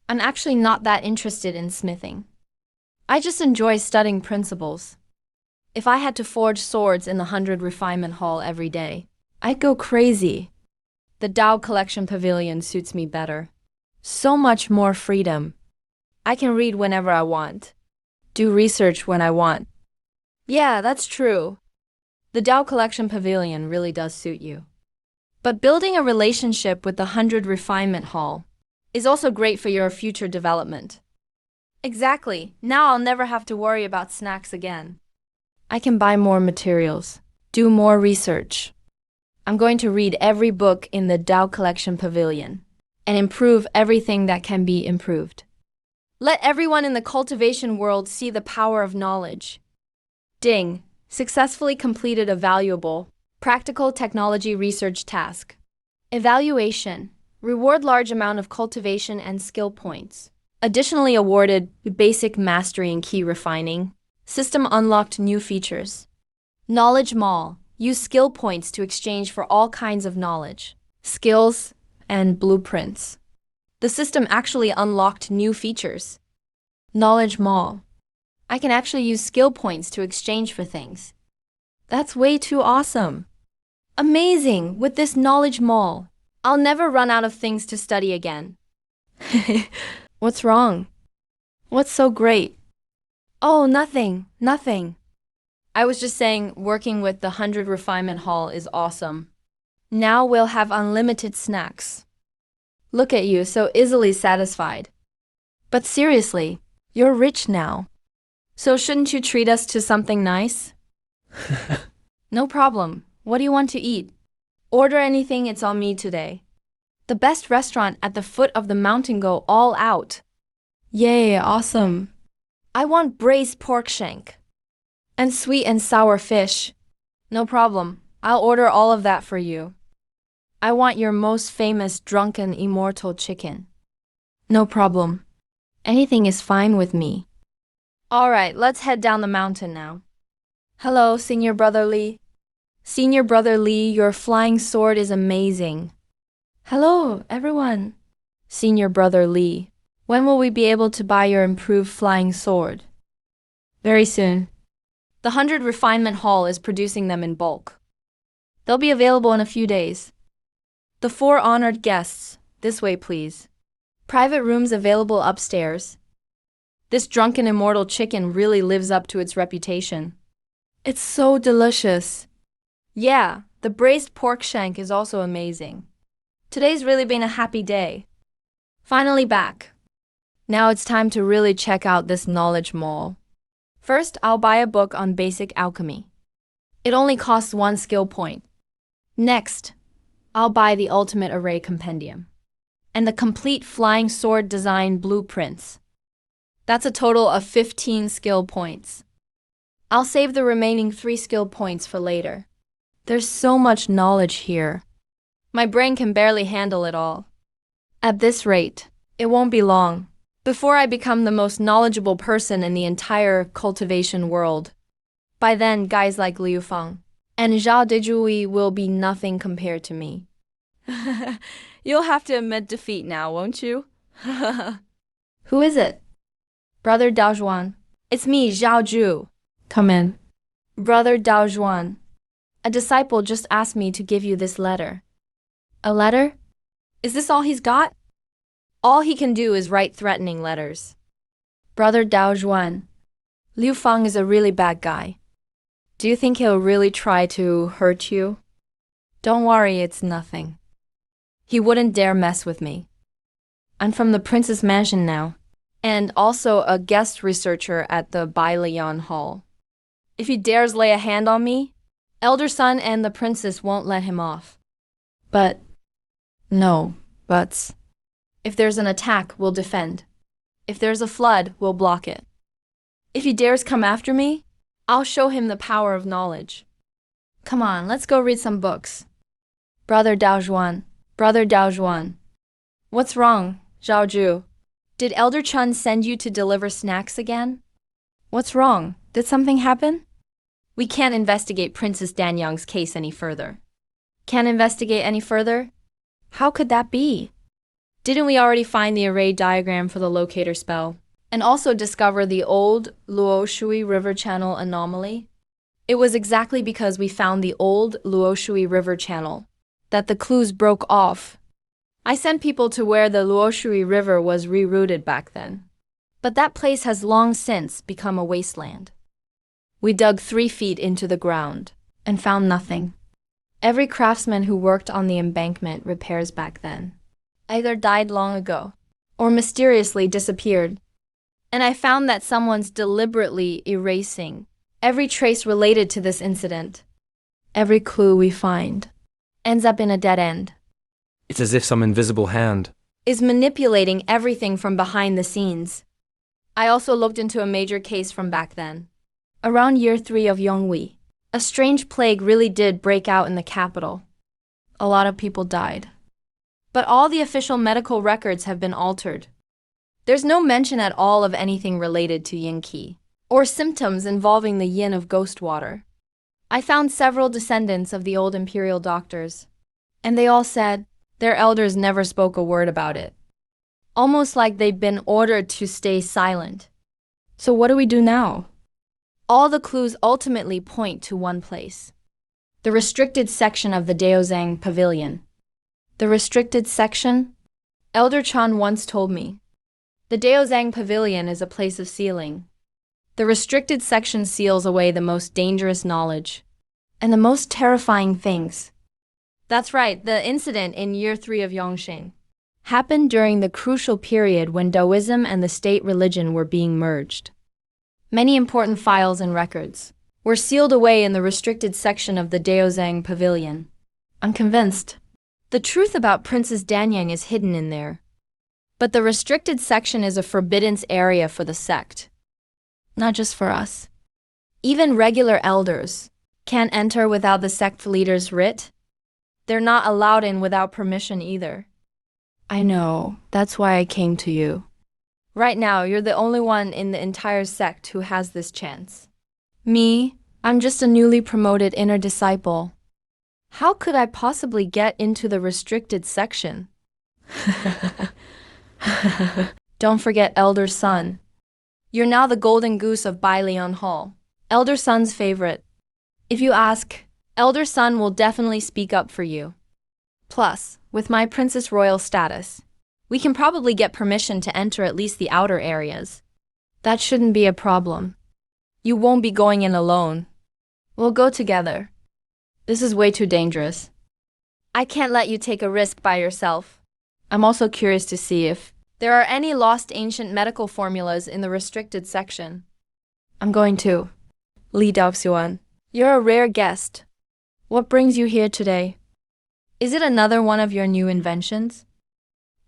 I'm actually not that interested in smithing. I just enjoy studying principles. If I had to forge swords in the 100 Refinement Hall every day, I'd go crazy. The Dao Collection Pavilion suits me better. So much more freedom. I can read whenever I want. Do research when I want. Yeah, that's true. The Dao Collection Pavilion really does suit you. But building a relationship with the 100 Refinement Hall is also great for your future development. Exactly. Now I'll never have to worry about snacks again. I can buy more materials, do more research. I'm going to read every book in the Dao Collection Pavilion and improve everything that can be improved. Let everyone in the cultivation world see the power of knowledge. Ding. Successfully completed a valuable, practical technology research task. Evaluation. Reward large amount of cultivation and skill points. Additionally awarded basic mastery in key refining. System unlocked new features. Knowledge Mall. Use skill points to exchange for all kinds of knowledge, skills, and blueprints. The system actually unlocked new features. Knowledge Mall. I can actually use skill points to exchange for things. That's way too awesome. Amazing! With this Knowledge Mall, I'll never run out of things to study again. What's wrong? What's so great? Oh, nothing. I was just saying working with the 100 Refinement Hall is awesome. Now we'll have unlimited snacks. Look at you, so easily satisfied. But seriously, you're rich now. So shouldn't you treat us to something nice? No problem. What do you want to eat? Order anything, it's on me today. The best restaurant at the foot of the mountain, go all out. Yay, awesome. I want braised pork shank. And sweet and sour fish. No problem. I'll order all of that for you. I want your most famous drunken immortal chicken. No problem. Anything is fine with me. All right, let's head down the mountain now. Hello, Senior Brother Lee. Senior Brother Lee, your flying sword is amazing. Hello, everyone. Senior Brother Lee, when will we be able to buy your improved flying sword? Very soon. The 100 Refinement Hall is producing them in bulk. They'll be available in a few days. The 4 honored guests, this way please. Private rooms available upstairs. This drunken immortal chicken really lives up to its reputation. It's so delicious. Yeah, the braised pork shank is also amazing. Today's really been a happy day. Finally back. Now it's time to really check out this knowledge mall. First, I'll buy a book on basic alchemy. It only costs 1 skill point. Next, I'll buy the Ultimate Array Compendium and the complete flying sword design blueprints. That's a total of 15 skill points. I'll save the remaining 3 skill points for later. There's so much knowledge here. My brain can barely handle it all. At this rate, it won't be long before I become the most knowledgeable person in the entire cultivation world. By then, guys like Liu Feng and Zhao Dejui will be nothing compared to me. You'll have to admit defeat now, won't you? Who is it? Brother Dao Zhuan. It's me, Zhao Ju. Come in. Brother Dao Zhuan. A disciple just asked me to give you this letter. A letter? Is this all he's got? All he can do is write threatening letters. Brother Dao Zhuan. Liu Feng is a really bad guy. Do you think he'll really try to hurt you? Don't worry, it's nothing. He wouldn't dare mess with me. I'm from the Prince's Mansion now, and also a guest researcher at the Bailian Hall. If he dares lay a hand on me, Elder Son and the Princess won't let him off. But, no, buts. If there's an attack, we'll defend. If there's a flood, we'll block it. If he dares come after me, I'll show him the power of knowledge. Come on, let's go read some books. Brother Dao Zhuan. Brother Dao Zhuan. What's wrong, Zhao Ju? Did Elder Chun send you to deliver snacks again? What's wrong? Did something happen? We can't investigate Princess Danyang's case any further. Can't investigate any further? How could that be? Didn't we already find the array diagram for the locator spell, and also discover the old Luoshui River Channel anomaly? It was exactly because we found the old Luoshui River Channel that the clues broke off. I sent people to where the Luoshui River was rerouted back then. But that place has long since become a wasteland. We dug 3 feet into the ground and found nothing. Every craftsman who worked on the embankment repairs back then either died long ago or mysteriously disappeared. And I found that someone's deliberately erasing every trace related to this incident. Every clue we find ends up in a dead end. It's as if some invisible hand Is manipulating everything from behind the scenes. I also looked into a major case from back then. Around year 3 of Yonghui, a strange plague really did break out in the capital. A lot of people died. But all the official medical records have been altered. There's no mention at all of anything related to yin qi, or symptoms involving the yin of ghost water. I found several descendants of the old imperial doctors, and they all said their elders never spoke a word about it. Almost like they'd been ordered to stay silent. So what do we do now? All the clues ultimately point to one place. The restricted section of the Daozang Pavilion. The restricted section? Elder Chan once told me. The Daozang Pavilion is a place of sealing. The restricted section seals away the most dangerous knowledge and the most terrifying things. That's right, the incident in year 3 of Yongxing happened during the crucial period when Taoism and the state religion were being merged. Many important files and records were sealed away in the restricted section of the Daozang Pavilion. I'm convinced the truth about Princess Danyang is hidden in there. But the restricted section is a forbidden area for the sect. Not just for us. Even regular elders can't enter without the sect leader's writ. They're not allowed in without permission either. I know, that's why I came to you. Right now, you're the only one in the entire sect who has this chance. Me, I'm just a newly promoted inner disciple. How could I possibly get into the restricted section? Don't forget Elder Sun. You're now the golden goose of Baileon Hall, Elder Sun's favorite. If you ask, Elder Sun will definitely speak up for you. Plus, with my Princess Royal status, we can probably get permission to enter at least the outer areas. That shouldn't be a problem. You won't be going in alone. We'll go together. This is way too dangerous. I can't let you take a risk by yourself. I'm also curious to see if there are any lost ancient medical formulas in the restricted section. I'm going to. Li Daoxuan, you're a rare guest. What brings you here today? Is it another one of your new inventions?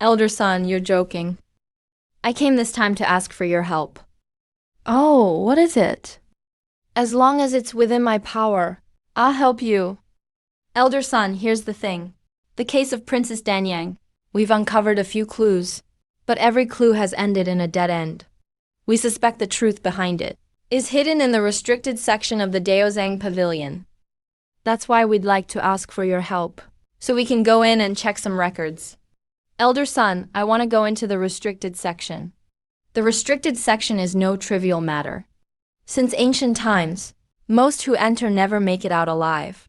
Elder Sun, you're joking. I came this time to ask for your help. Oh, what is it? As long as it's within my power, I'll help you. Elder Sun, here's the thing. The case of Princess Danyang. We've uncovered a few clues, but every clue has ended in a dead end. We suspect the truth behind it is hidden in the restricted section of the Daozang Pavilion. That's why we'd like to ask for your help, so we can go in and check some records. Elder Sun, I want to go into the restricted section. The restricted section is no trivial matter. Since ancient times, most who enter never make it out alive.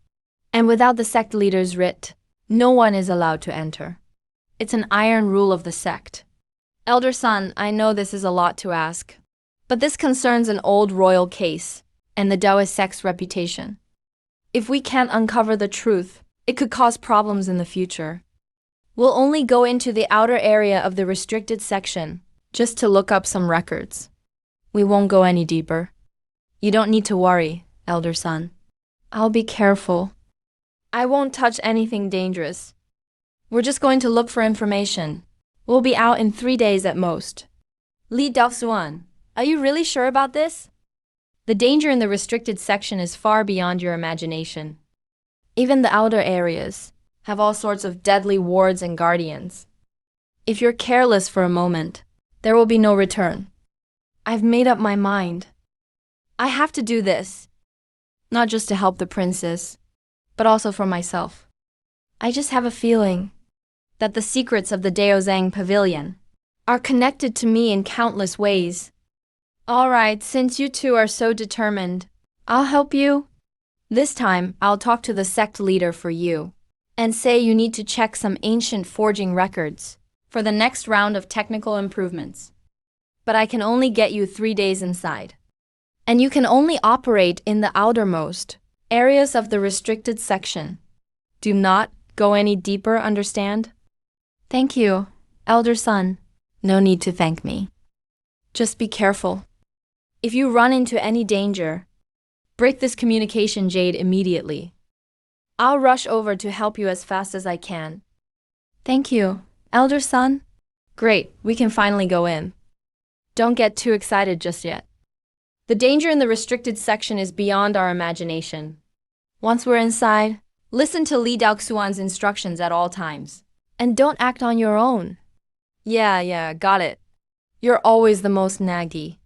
And without the sect leader's writ, no one is allowed to enter. It's an iron rule of the sect. Elder Sun, I know this is a lot to ask, but this concerns an old royal case and the Taoist sect's reputation. If we can't uncover the truth, it could cause problems in the future. We'll only go into the outer area of the restricted section just to look up some records. We won't go any deeper. You don't need to worry, Elder Sun. I'll be careful. I won't touch anything dangerous. We're just going to look for information. We'll be out in 3 days at most. Li Daoxuan, are you really sure about this? The danger in the restricted section is far beyond your imagination. Even the outer areas have all sorts of deadly wards and guardians. If you're careless for a moment, there will be no return. I've made up my mind. I have to do this, not just to help the princess, but also for myself. I just have a feeling that the secrets of the Daozang Pavilion are connected to me in countless ways. All right, since you two are so determined, I'll help you. This time, I'll talk to the sect leader for you and say you need to check some ancient forging records for the next round of technical improvements. But I can only get you 3 days inside. And you can only operate in the outermost areas of the restricted section. Do not go any deeper, understand? Thank you, Elder Sun. No need to thank me. Just be careful. If you run into any danger, break this communication jade immediately. I'll rush over to help you as fast as I can. Thank you, Elder Sun. Great, we can finally go in. Don't get too excited just yet. The danger in the restricted section is beyond our imagination. Once we're inside, listen to Li Daoxuan's instructions at all times. And don't act on your own. Yeah, got it. You're always the most naggy.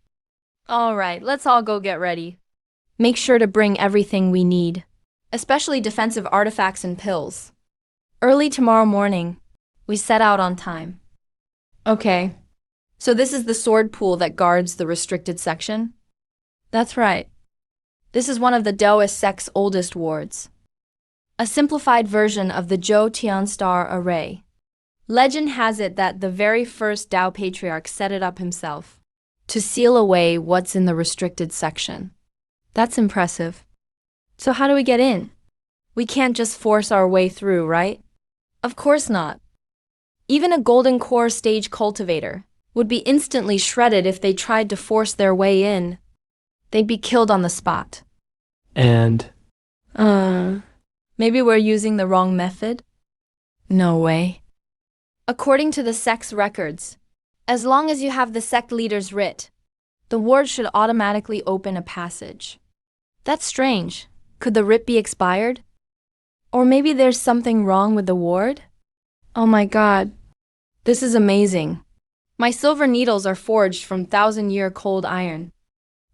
All right, let's all go get ready. Make sure to bring everything we need, especially defensive artifacts and pills. Early tomorrow morning, we set out on time. Okay, so this is the sword pool that guards the restricted section? That's right. This is one of the Daoist sect's oldest wards. A simplified version of the Zhou Tian star array. Legend has it that the very first Dao patriarch set it up himself to seal away what's in the restricted section. That's impressive. So how do we get in? We can't just force our way through, right? Of course not. Even a golden core stage cultivator would be instantly shredded if they tried to force their way in. They'd be killed on the spot. And Maybe we're using the wrong method? No way. According to the sect's records, as long as you have the sect leader's writ, the ward should automatically open a passage. That's strange. Could the writ be expired? Or maybe there's something wrong with the ward? Oh my god. This is amazing. My silver needles are forged from 1,000-year cold iron.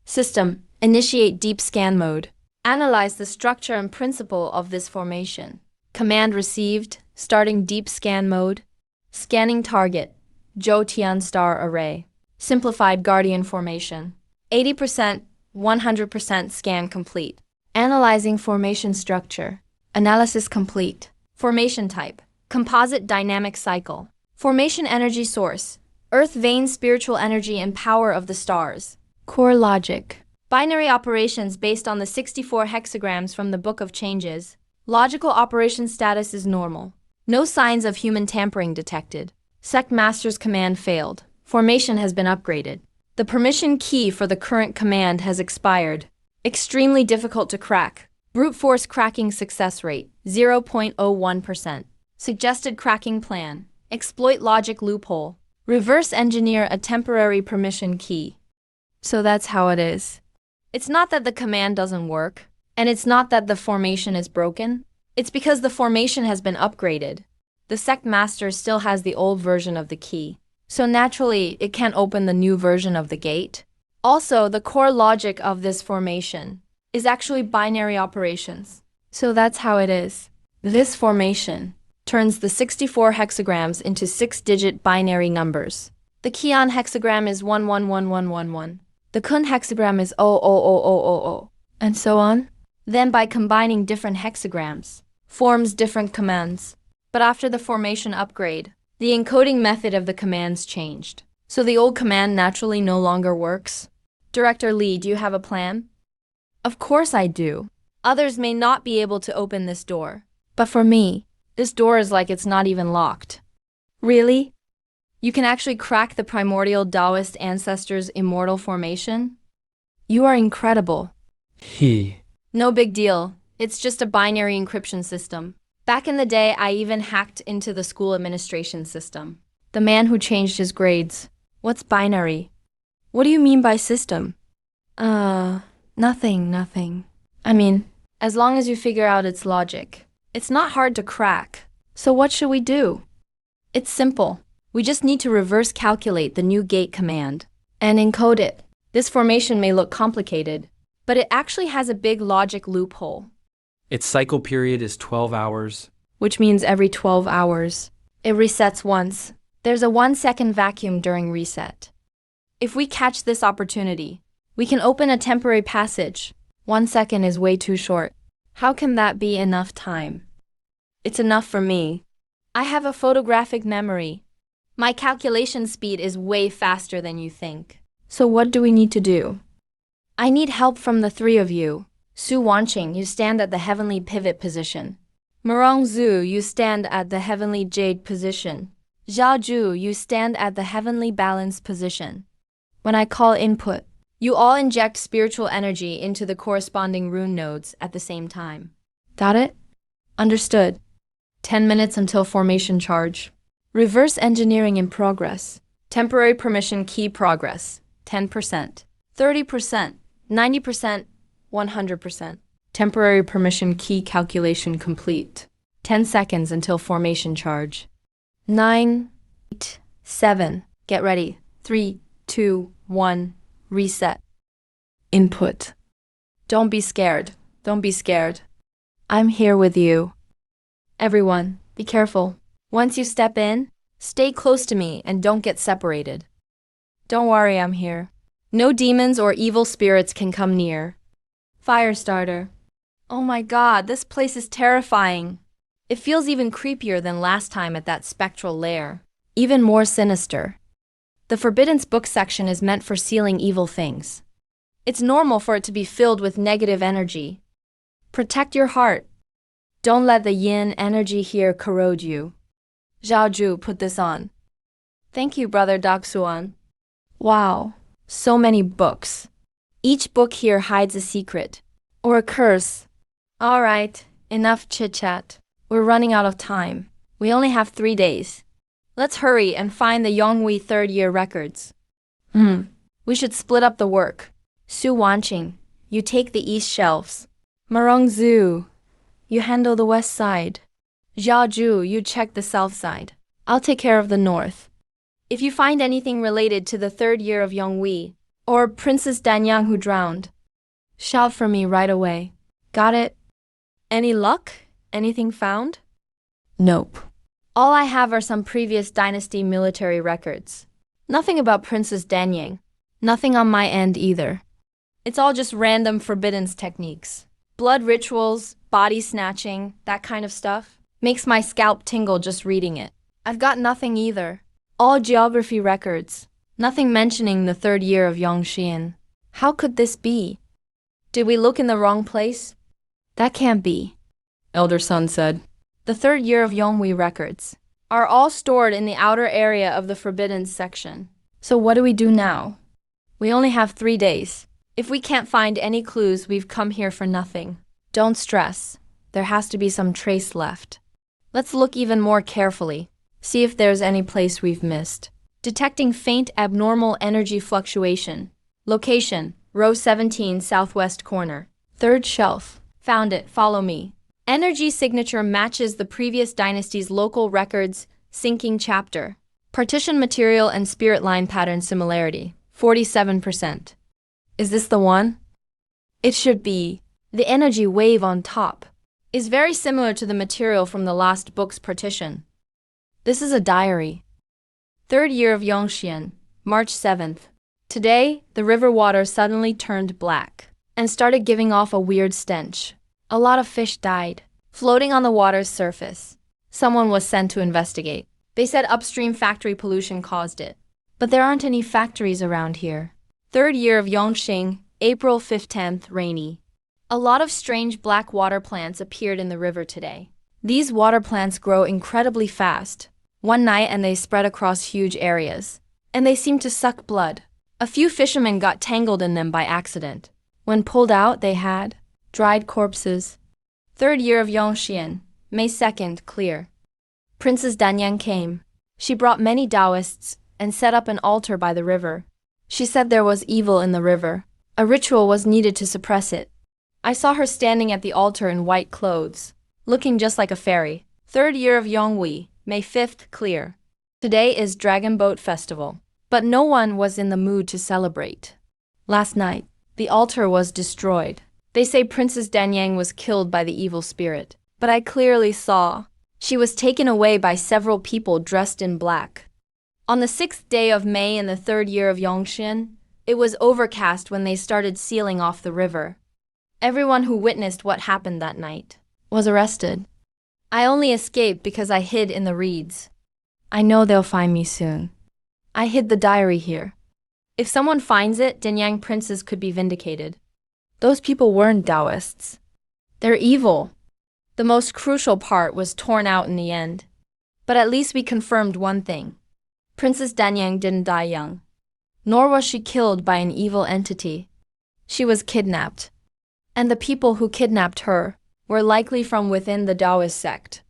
System, initiate deep scan mode. Analyze the structure and principle of this formation. Command received, starting deep scan mode. Scanning target, Zhou Tian star array. Simplified guardian formation. 80%, 100% scan complete. Analyzing formation structure. Analysis complete. Formation type, composite dynamic cycle. Formation energy source, earth vein spiritual energy and power of the stars. Core logic. Binary operations based on the 64 hexagrams from the Book of Changes. Logical operation status is normal. No signs of human tampering detected. Sect Master's command failed. Formation has been upgraded. The permission key for the current command has expired. Extremely difficult to crack. Brute force cracking success rate, 0.01%. Suggested cracking plan. Exploit logic loophole. Reverse engineer a temporary permission key. So that's how it is. It's not that the command doesn't work, and it's not that the formation is broken. It's because the formation has been upgraded. The sect master still has the old version of the key, so naturally it can't open the new version of the gate. Also, the core logic of this formation is actually binary operations. So that's how it is. This formation turns the 64 hexagrams into 6-digit binary numbers. The Qian hexagram is 111111. The Kun hexagram is 00000, and so on. Then by combining different hexagrams, forms different commands. But after the formation upgrade, the encoding method of the commands changed. So the old command naturally no longer works. Director Lee, do you have a plan? Of course I do. Others may not be able to open this door. But for me, this door is like it's not even locked. Really? You can actually crack the primordial Taoist ancestors' immortal formation? You are incredible. No big deal. It's just a binary encryption system. Back in the day, I even hacked into the school administration system. The man who changed his grades. What's binary? What do you mean by system? Nothing. I mean, as long as you figure out its logic. It's not hard to crack. So what should we do? It's simple. We just need to reverse calculate the new gate command and encode it. This formation may look complicated, but it actually has a big logic loophole. Its cycle period is 12 hours. Which means every 12 hours. It resets once. There's a 1-second vacuum during reset. If we catch this opportunity, we can open a temporary passage. 1 second is way too short. How can that be enough time? It's enough for me. I have a photographic memory. My calculation speed is way faster than you think. So what do we need to do? I need help from the three of you. Su Wanqing, you stand at the heavenly pivot position. Murong Zhu, you stand at the heavenly jade position. Zhao Zhu, you stand at the heavenly balance position. When I call input, you all inject spiritual energy into the corresponding rune nodes at the same time. Got it? Understood. 10 minutes until formation charge. Reverse engineering in progress. Temporary permission key progress. 10%, 30%, 90%, 100%. Temporary permission key calculation complete. 10 seconds until formation charge. 9, 8, 7. Get ready. 3, 2, 1. Reset. Input. Don't be scared. Don't be scared. I'm here with you. Everyone, be careful. Once you step in, stay close to me and don't get separated. Don't worry, I'm here. No demons or evil spirits can come near. Firestarter. Oh my god, this place is terrifying. It feels even creepier than last time at that spectral lair. Even more sinister. The Forbidden Book section is meant for sealing evil things. It's normal for it to be filled with negative energy. Protect your heart. Don't let the yin energy here corrode you. Zhao Zhu put this on. Thank you, Brother Daksuan. Wow, so many books. Each book here hides a secret. Or a curse. Alright, enough chit-chat. We're running out of time. We only have 3 days. Let's hurry and find the Yonghui third-year records. We should split up the work. Su Wanqing, you take the east shelves. Marong Zhu, you handle the west side. Zhao Zhu, you check the south side. I'll take care of the north. If you find anything related to the third year of Yonghui, or Princess Danyang who drowned, shout for me right away. Got it? Any luck? Anything found? Nope. All I have are some previous dynasty military records. Nothing about Princess Danyang. Nothing on my end either. It's all just random forbiddance techniques. Blood rituals, body snatching, that kind of stuff. Makes my scalp tingle just reading it. I've got nothing either. All geography records. Nothing mentioning the third year of Yongxian. How could this be? Did we look in the wrong place? That can't be, Elder Sun said. The third year of Yonghui records are all stored in the outer area of the Forbidden section. So what do we do now? We only have 3 days. If we can't find any clues, we've come here for nothing. Don't stress. There has to be some trace left. Let's look even more carefully. See if there's any place we've missed. Detecting faint abnormal energy fluctuation. Location, row 17, southwest corner. Third shelf. Found it. Follow me. Energy signature matches the previous dynasty's local records, syncing chapter. Partition material and spirit line pattern similarity, 47%. Is this the one? It should be. The energy wave on top is very similar to the material from the last book's partition. This is a diary. Third year of Yongxian, March 7th. Today, the river water suddenly turned black and started giving off a weird stench. A lot of fish died, floating on the water's surface. Someone was sent to investigate. They said upstream factory pollution caused it. But there aren't any factories around here. Third year of Yongxing, April 15th, rainy. A lot of strange black water plants appeared in the river today. These water plants grow incredibly fast. One night and they spread across huge areas. And they seem to suck blood. A few fishermen got tangled in them by accident. When pulled out, they had dried corpses. Third year of Yongxian, May 2nd, clear. Princess Danyang came. She brought many Taoists and set up an altar by the river. She said there was evil in the river. A ritual was needed to suppress it. I saw her standing at the altar in white clothes, looking just like a fairy. Third year of Yonghui, May 5th, clear. Today is Dragon Boat Festival, but no one was in the mood to celebrate. Last night, the altar was destroyed. They say Princess Danyang was killed by the evil spirit, but I clearly saw. She was taken away by several people dressed in black. On the 6th day of May in the third year of Yongxian, it was overcast when they started sealing off the river. Everyone who witnessed what happened that night was arrested. I only escaped because I hid in the reeds. I know they'll find me soon. I hid the diary here. If someone finds it, Danyang Princess could be vindicated. Those people weren't Taoists. They're evil. The most crucial part was torn out in the end. But at least we confirmed one thing. Princess Danyang didn't die young. Nor was she killed by an evil entity. She was kidnapped. And the people who kidnapped her were likely from within the Taoist sect.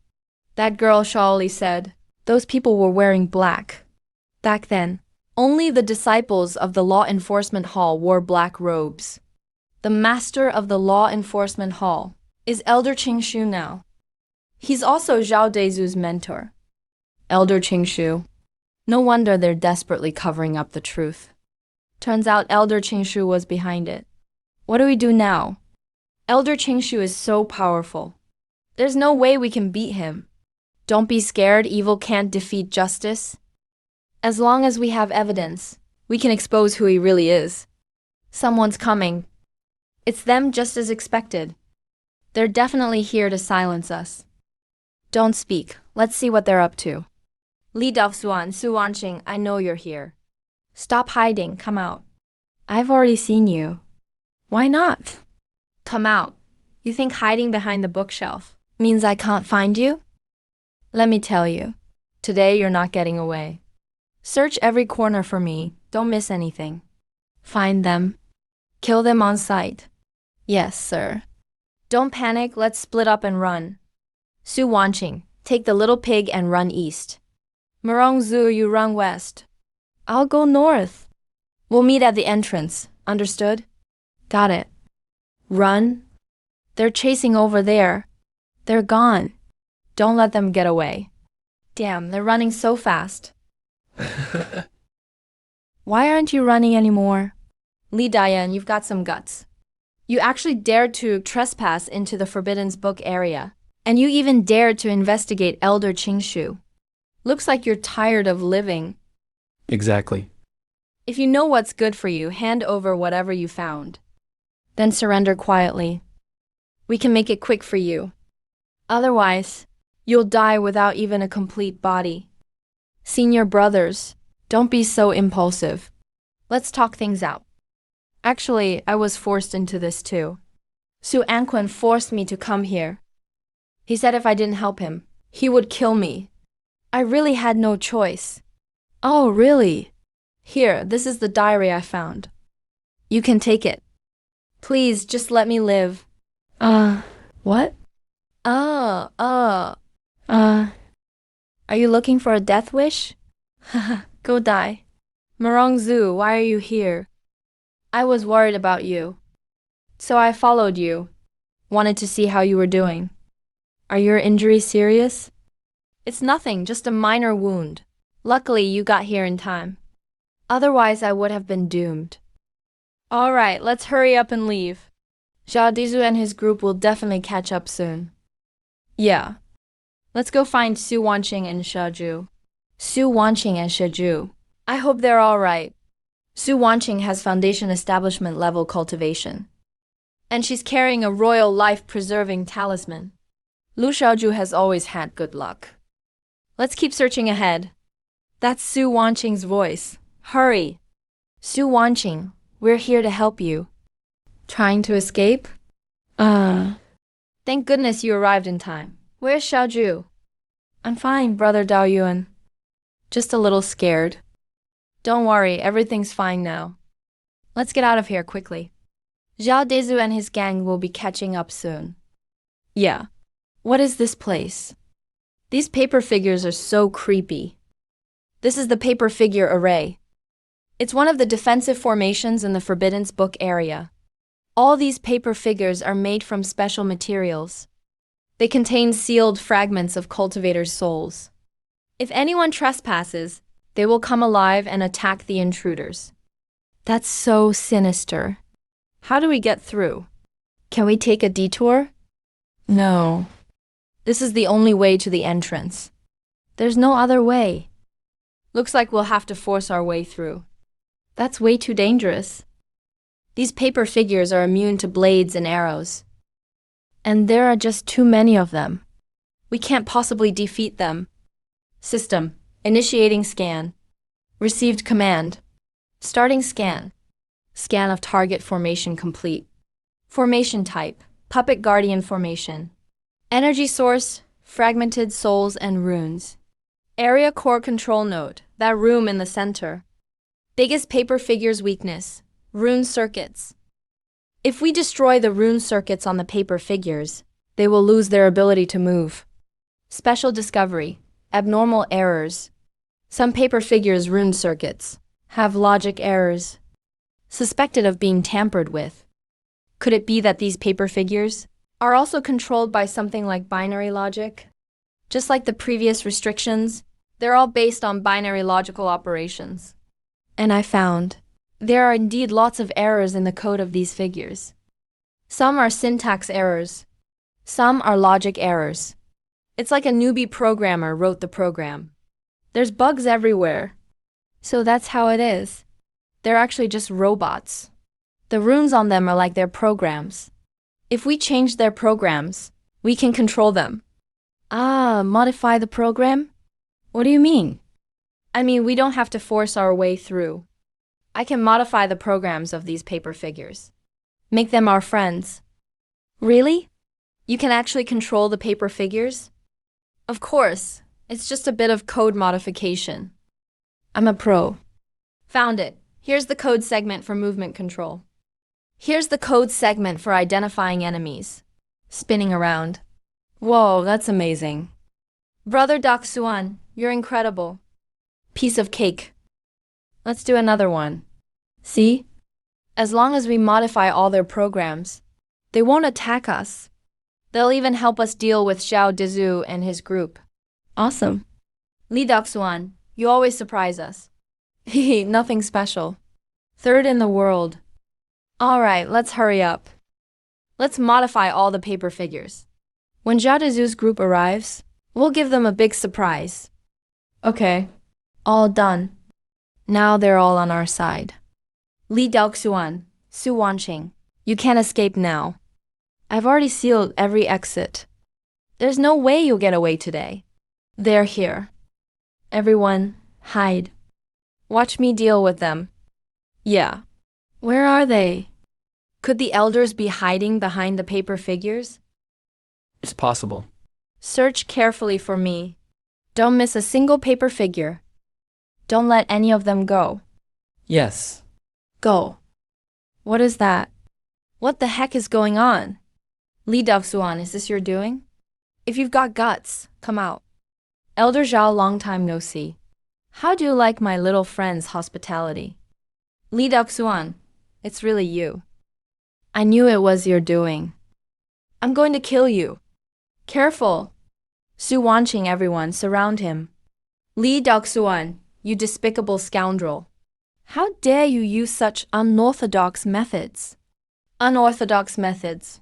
That girl Shaoli said, those people were wearing black. Back then, Only the disciples of the law enforcement hall wore black robes. The master of the law enforcement hall is Elder Qingshu now. He's also Zhao Dezu's mentor. Elder Qingshu. No wonder they're desperately covering up the truth. Turns out Elder Qingshu was behind it. What do we do now? Elder Qingshu is so powerful. There's no way we can beat him. Don't be scared, evil can't defeat justice. As long as we have evidence, we can expose who he really is. Someone's coming. It's them just as expected. They're definitely here to silence us. Don't speak. Let's see what they're up to. Li Daosuan, Su Wanqing, I know you're here. Stop hiding, come out. I've already seen you. Why not? Come out. You think hiding behind the bookshelf means I can't find you? Let me tell you, today you're not getting away. Search every corner for me, don't miss anything. Find them. Kill them on sight. Yes, sir. Don't panic, let's split up and run. Su Wanqing, take the little pig and run east. Murong Zhu, you run west. I'll go north. We'll meet at the entrance, understood? Got it. Run. They're chasing over there. They're gone. Don't let them get away. Damn, they're running so fast. Why aren't you running anymore? Li Dayan, you've got some guts. You actually dared to trespass into the Forbidden Book area, and you even dared to investigate Elder Qingshu. Looks like you're tired of living. Exactly. If you know what's good for you, hand over whatever you found. Then surrender quietly. We can make it quick for you. Otherwise, you'll die without even a complete body. Senior brothers, don't be so impulsive. Let's talk things out. Actually, I was forced into this too. Su Anquan forced me to come here. He said if I didn't help him, he would kill me. I really had no choice. Oh, really? Here, this is the diary I found. You can take it. Please, just let me live. What? Are you looking for a death wish? Go die. Murong Zhu, why are you here? I was worried about you. So I followed you. Wanted to see how you were doing. Are your injuries serious? It's nothing, just a minor wound. Luckily, you got here in time. Otherwise, I would have been doomed. All right, let's hurry up and leave. Zhao Dizu and his group will definitely catch up soon. Yeah. Let's go find Su Wanqing and Shaju. Su Wanqing and Shaju. I hope they're all right. Su Wanqing has foundation establishment level cultivation. And she's carrying a royal life-preserving talisman. Lu Xiaoju has always had good luck. Let's keep searching ahead. That's Su Wanqing's voice. Hurry! Su Wanqing, we're here to help you. Trying to escape? Thank goodness you arrived in time. Where's Xiaoju? I'm fine, Brother Dao Yuan. Just a little scared. Don't worry, everything's fine now. Let's get out of here quickly. Zhao Dezu and his gang will be catching up soon. Yeah. What is this place? These paper figures are so creepy. This is the paper figure array. It's one of the defensive formations in the Forbidden Book area. All these paper figures are made from special materials. They contain sealed fragments of cultivators' souls. If anyone trespasses, they will come alive and attack the intruders. That's so sinister. How do we get through? Can we take a detour? No. This is the only way to the entrance. There's no other way. Looks like we'll have to force our way through. That's way too dangerous. These paper figures are immune to blades and arrows. And there are just too many of them. We can't possibly defeat them. System. Initiating scan. Received command. Starting scan. Scan of target formation complete. Formation type. Puppet Guardian formation. Energy source. Fragmented souls and runes. Area core control node. That room in the center. Biggest paper figure's weakness. Rune circuits. If we destroy the rune circuits on the paper figures, they will lose their ability to move. Special discovery. Abnormal errors. Some paper figures' rune circuits have logic errors, suspected of being tampered with. Could it be that these paper figures are also controlled by something like binary logic? Just like the previous restrictions, they're all based on binary logical operations. And I found there are indeed lots of errors in the code of these figures. Some are syntax errors. Some are logic errors. It's like a newbie programmer wrote the program. There's bugs everywhere. So that's how it is. They're actually just robots. The runes on them are like their programs. If we change their programs, we can control them. Ah, modify the program? What do you mean? I mean, we don't have to force our way through. I can modify the programs of these paper figures. Make them our friends. Really? You can actually control the paper figures? Of course, it's just a bit of code modification. I'm a pro. Found it. Here's the code segment for movement control. Here's the code segment for identifying enemies. Spinning around. Whoa, that's amazing. Brother Doc Suan, you're incredible. Piece of cake. Let's do another one. See? As long as we modify all their programs, they won't attack us. They'll even help us deal with Xiao Dizu and his group. Awesome. Li Doxuan, you always surprise us. Hehe, nothing special. Third in the world. All right, let's hurry up. Let's modify all the paper figures. When Xiao Dizu's group arrives, we'll give them a big surprise. Okay. All done. Now they're all on our side. Li Daoxuan, Su Wanqing, you can't escape now. I've already sealed every exit. There's no way you'll get away today. They're here. Everyone, hide. Watch me deal with them. Yeah. Where are they? Could the elders be hiding behind the paper figures? It's possible. Search carefully for me. Don't miss a single paper figure. Don't let any of them go. Yes. Go. What is that? What the heck is going on? Li Daoxuan, is this your doing? If you've got guts, come out. Elder Zhao, long time no see. How do you like my little friend's hospitality? Li Daoxuan, it's really you. I knew it was your doing. I'm going to kill you. Careful. Su Wanqing, everyone, surround him. Li Daoxuan, you despicable scoundrel. How dare you use such unorthodox methods? Unorthodox methods.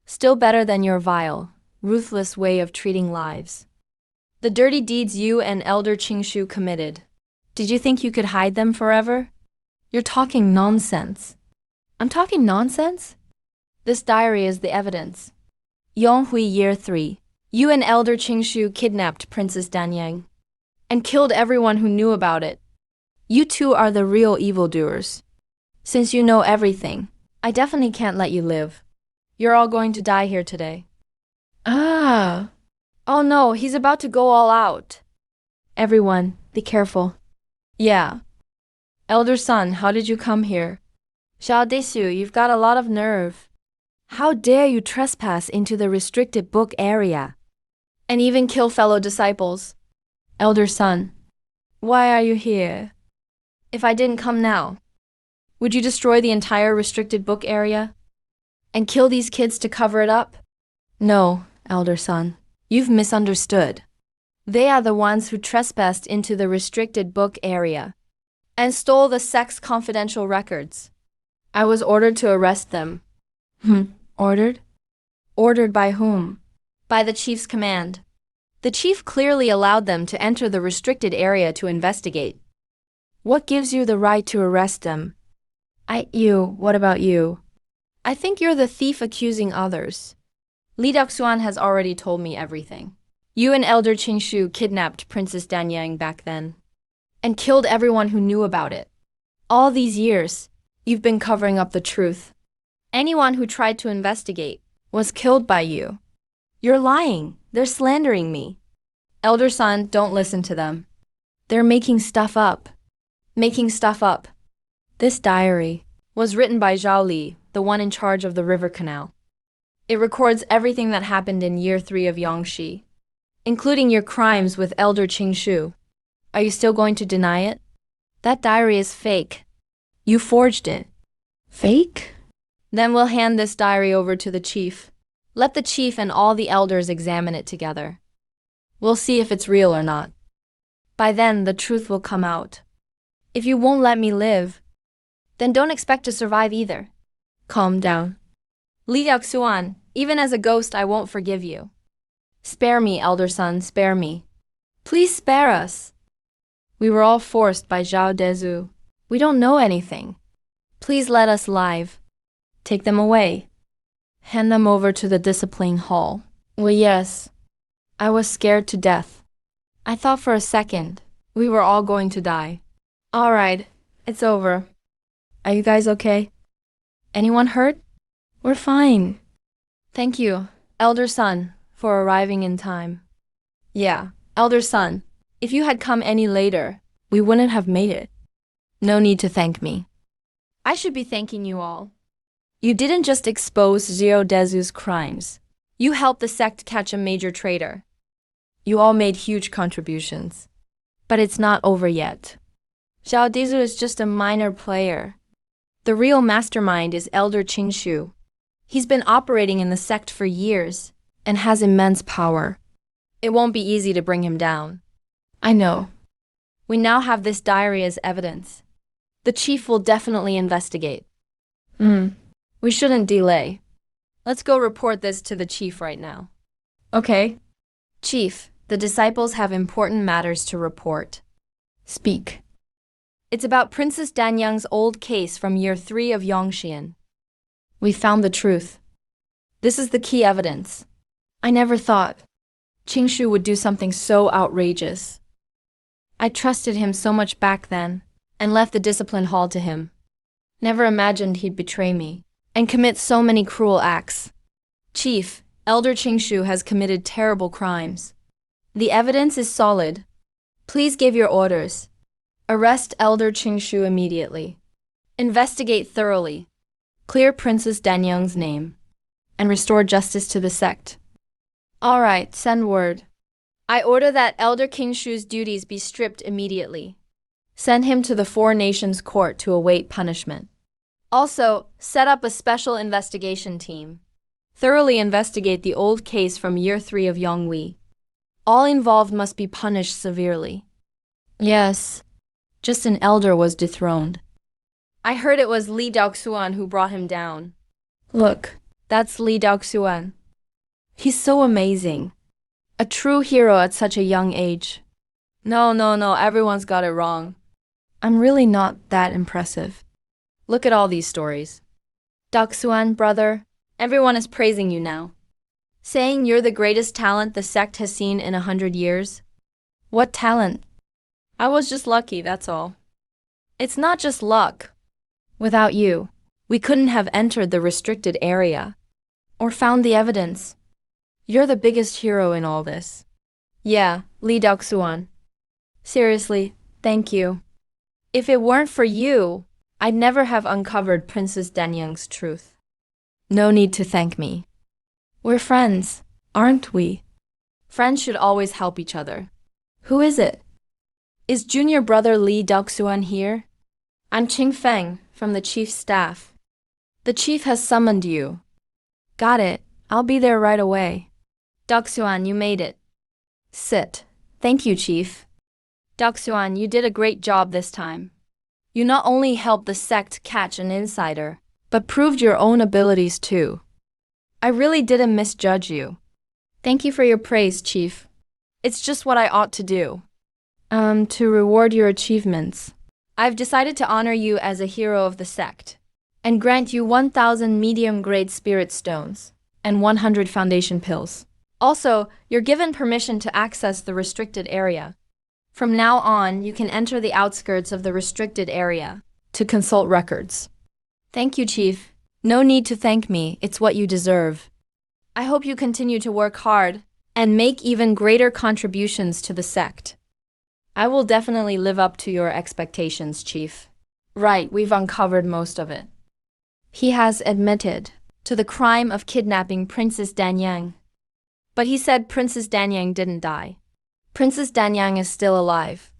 Still better than your vile, ruthless way of treating lives. The dirty deeds you and Elder Qingshu committed. Did you think you could hide them forever? You're talking nonsense. I'm talking nonsense? This diary is the evidence. Yonghui Year 3. You and Elder Qingshu kidnapped Princess Danyang and killed everyone who knew about it. You two are the real evildoers. Since you know everything, I definitely can't let you live. You're all going to die here today. Ah! Oh no, he's about to go all out. Everyone, be careful. Yeah. Elder son, how did you come here? Xiao Desu, you've got a lot of nerve. How dare you trespass into the restricted book area? And even kill fellow disciples. Elder son, why are you here? If I didn't come now, would you destroy the entire restricted book area? And kill these kids to cover it up? No, elder son, you've misunderstood. They are the ones who trespassed into the restricted book area and stole the sex confidential records. I was ordered to arrest them. Ordered? Ordered by whom? By the chief's command. The chief clearly allowed them to enter the restricted area to investigate. What gives you the right to arrest them? What about you? I think you're the thief accusing others. Li Daoxuan has already told me everything. You and Elder Qingshu kidnapped Princess Danyang back then and killed everyone who knew about it. All these years, you've been covering up the truth. Anyone who tried to investigate was killed by you. You're lying. They're slandering me. Elder son, don't listen to them. They're making stuff up. Making stuff up. This diary was written by Zhao Li, the one in charge of the river canal. It records everything that happened in year 3 of Yangshi, including your crimes with Elder Qingshu. Are you still going to deny it? That diary is fake. You forged it. Fake? Then we'll hand this diary over to the chief. Let the chief and all the elders examine it together. We'll see if it's real or not. By then, the truth will come out. If you won't let me live, then don't expect to survive either. Calm down. Li Xiaoxuan, even as a ghost, I won't forgive you. Spare me, elder son, spare me. Please spare us. We were all forced by Zhao Dezu. We don't know anything. Please let us live. Take them away. Hand them over to the discipline hall. Well, yes. I was scared to death. I thought for a second we were all going to die. All right, it's over. Are you guys okay? Anyone hurt? We're fine. Thank you, elder son, for arriving in time. Yeah, elder son, if you had come any later, we wouldn't have made it. No need to thank me. I should be thanking you all. You didn't just expose Zhao Dezu's crimes. You helped the sect catch a major traitor. You all made huge contributions. But it's not over yet. Zhao Dezu is just a minor player. The real mastermind is Elder Qingshu. He's been operating in the sect for years and has immense power. It won't be easy to bring him down. I know. We now have this diary as evidence. The chief will definitely investigate. We shouldn't delay. Let's go report this to the chief right now. Okay. Chief, the disciples have important matters to report. Speak. It's about Princess Danyang's old case from year 3 of Yongxian. We found the truth. This is the key evidence. I never thought Qingshu would do something so outrageous. I trusted him so much back then and left the discipline hall to him. Never imagined he'd betray me and commit so many cruel acts. Chief, Elder Qingshu has committed terrible crimes. The evidence is solid. Please give your orders. Arrest Elder Qingshu immediately. Investigate thoroughly. Clear Princess Danyang's name. And restore justice to the sect. All right, send word. I order that Elder Qingshu's duties be stripped immediately. Send him to the Four Nations Court to await punishment. Also, set up a special investigation team. Thoroughly investigate the old case from year 3 of Yonghui. All involved must be punished severely. Yes, just an elder was dethroned. I heard it was Li Daoxuan who brought him down. Look, that's Li Daoxuan. He's so amazing. A true hero at such a young age. No, everyone's got it wrong. I'm really not that impressive. Look at all these stories. Daoxuan, brother, everyone is praising you now. Saying you're the greatest talent the sect has seen in 100 years. What talent? I was just lucky, that's all. It's not just luck. Without you, we couldn't have entered the restricted area or found the evidence. You're the biggest hero in all this. Yeah, Li Daoxuan. Seriously, thank you. If it weren't for you, I'd never have uncovered Princess Danyang's truth. No need to thank me. We're friends, aren't we? Friends should always help each other. Who is it? Is junior brother Li Daoxuan here? I'm Qing Feng from the chief's staff. The chief has summoned you. Got it. I'll be there right away. Daoxuan, you made it. Sit. Thank you, chief. Daoxuan, you did a great job this time. You not only helped the sect catch an insider, but proved your own abilities too. I really didn't misjudge you. Thank you for your praise, chief. It's just what I ought to do. To reward your achievements. I've decided to honor you as a hero of the sect and grant you 1,000 medium-grade spirit stones and 100 foundation pills. Also, you're given permission to access the restricted area. From now on, you can enter the outskirts of the restricted area to consult records. Thank you, Chief. No need to thank me, it's what you deserve. I hope you continue to work hard and make even greater contributions to the sect. I will definitely live up to your expectations, Chief. Right, we've uncovered most of it. He has admitted to the crime of kidnapping Princess Danyang. But he said Princess Danyang didn't die. Princess Danyang is still alive.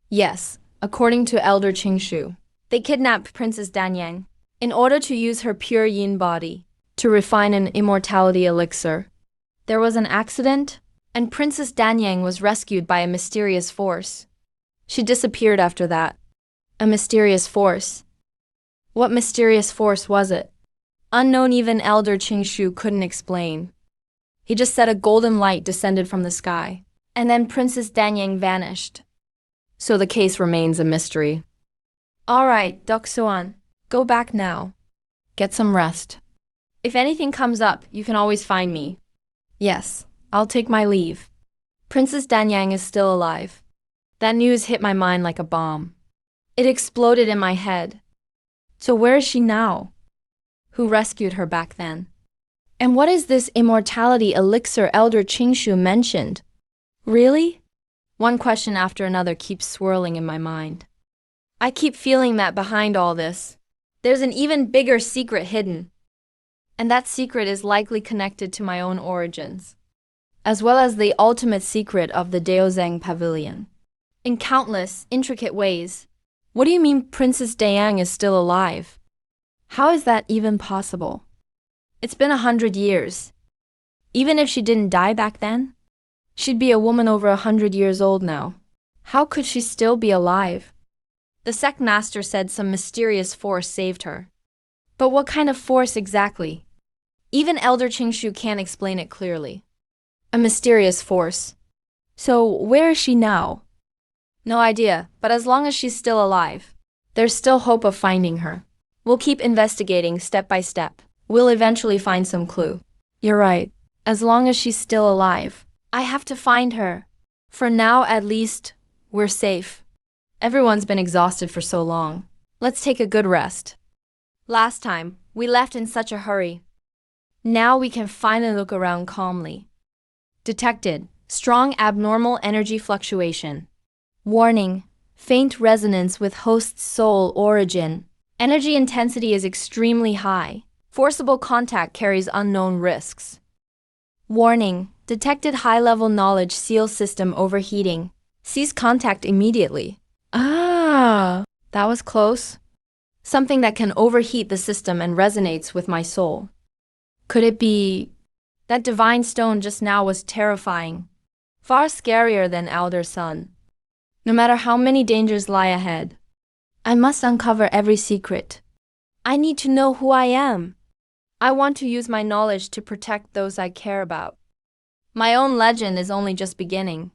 Yes, According to Elder Qingshu, they kidnapped Princess Danyang in order to use her pure yin body to refine an immortality elixir. There was an accident, and Princess Danyang was rescued by a mysterious force. She disappeared after that. A mysterious force. What mysterious force was it? Unknown, even Elder Qingshu couldn't explain. He just said a golden light descended from the sky, and then Princess Danyang vanished. So the case remains a mystery. All right, Doksuan, go back now. Get some rest. If anything comes up, you can always find me. Yes, I'll take my leave. Princess Danyang is still alive. That news hit my mind like a bomb. It exploded in my head. So where is she now? Who rescued her back then? And what is this immortality elixir Elder Qingshu mentioned? Really? One question after another keeps swirling in my mind. I keep feeling that behind all this, there's an even bigger secret hidden. And that secret is likely connected to my own origins, as well as the ultimate secret of the Daozang Pavilion. In countless, intricate ways. What do you mean Princess Danyang is still alive? How is that even possible? It's been 100 years. Even if she didn't die back then, she'd be a woman over 100 years old now. How could she still be alive? The sect master said some mysterious force saved her. But what kind of force exactly? Even Elder Qingshu can't explain it clearly. A mysterious force. So where is she now? No idea, but as long as she's still alive, there's still hope of finding her. We'll keep investigating step by step. We'll eventually find some clue. You're right. As long as she's still alive, I have to find her. For now, at least, we're safe. Everyone's been exhausted for so long. Let's take a good rest. Last time, we left in such a hurry. Now we can finally look around calmly. Detected. Strong abnormal energy fluctuation. Warning. Faint resonance with host's soul origin. Energy intensity is extremely high. Forcible contact carries unknown risks. Warning. Detected high-level knowledge seal system overheating. Cease contact immediately. Ah, that was close. Something that can overheat the system and resonates with my soul. Could it be... That divine stone just now was terrifying. Far scarier than Elder Sun. No matter how many dangers lie ahead, I must uncover every secret. I need to know who I am. I want to use my knowledge to protect those I care about. My own legend is only just beginning.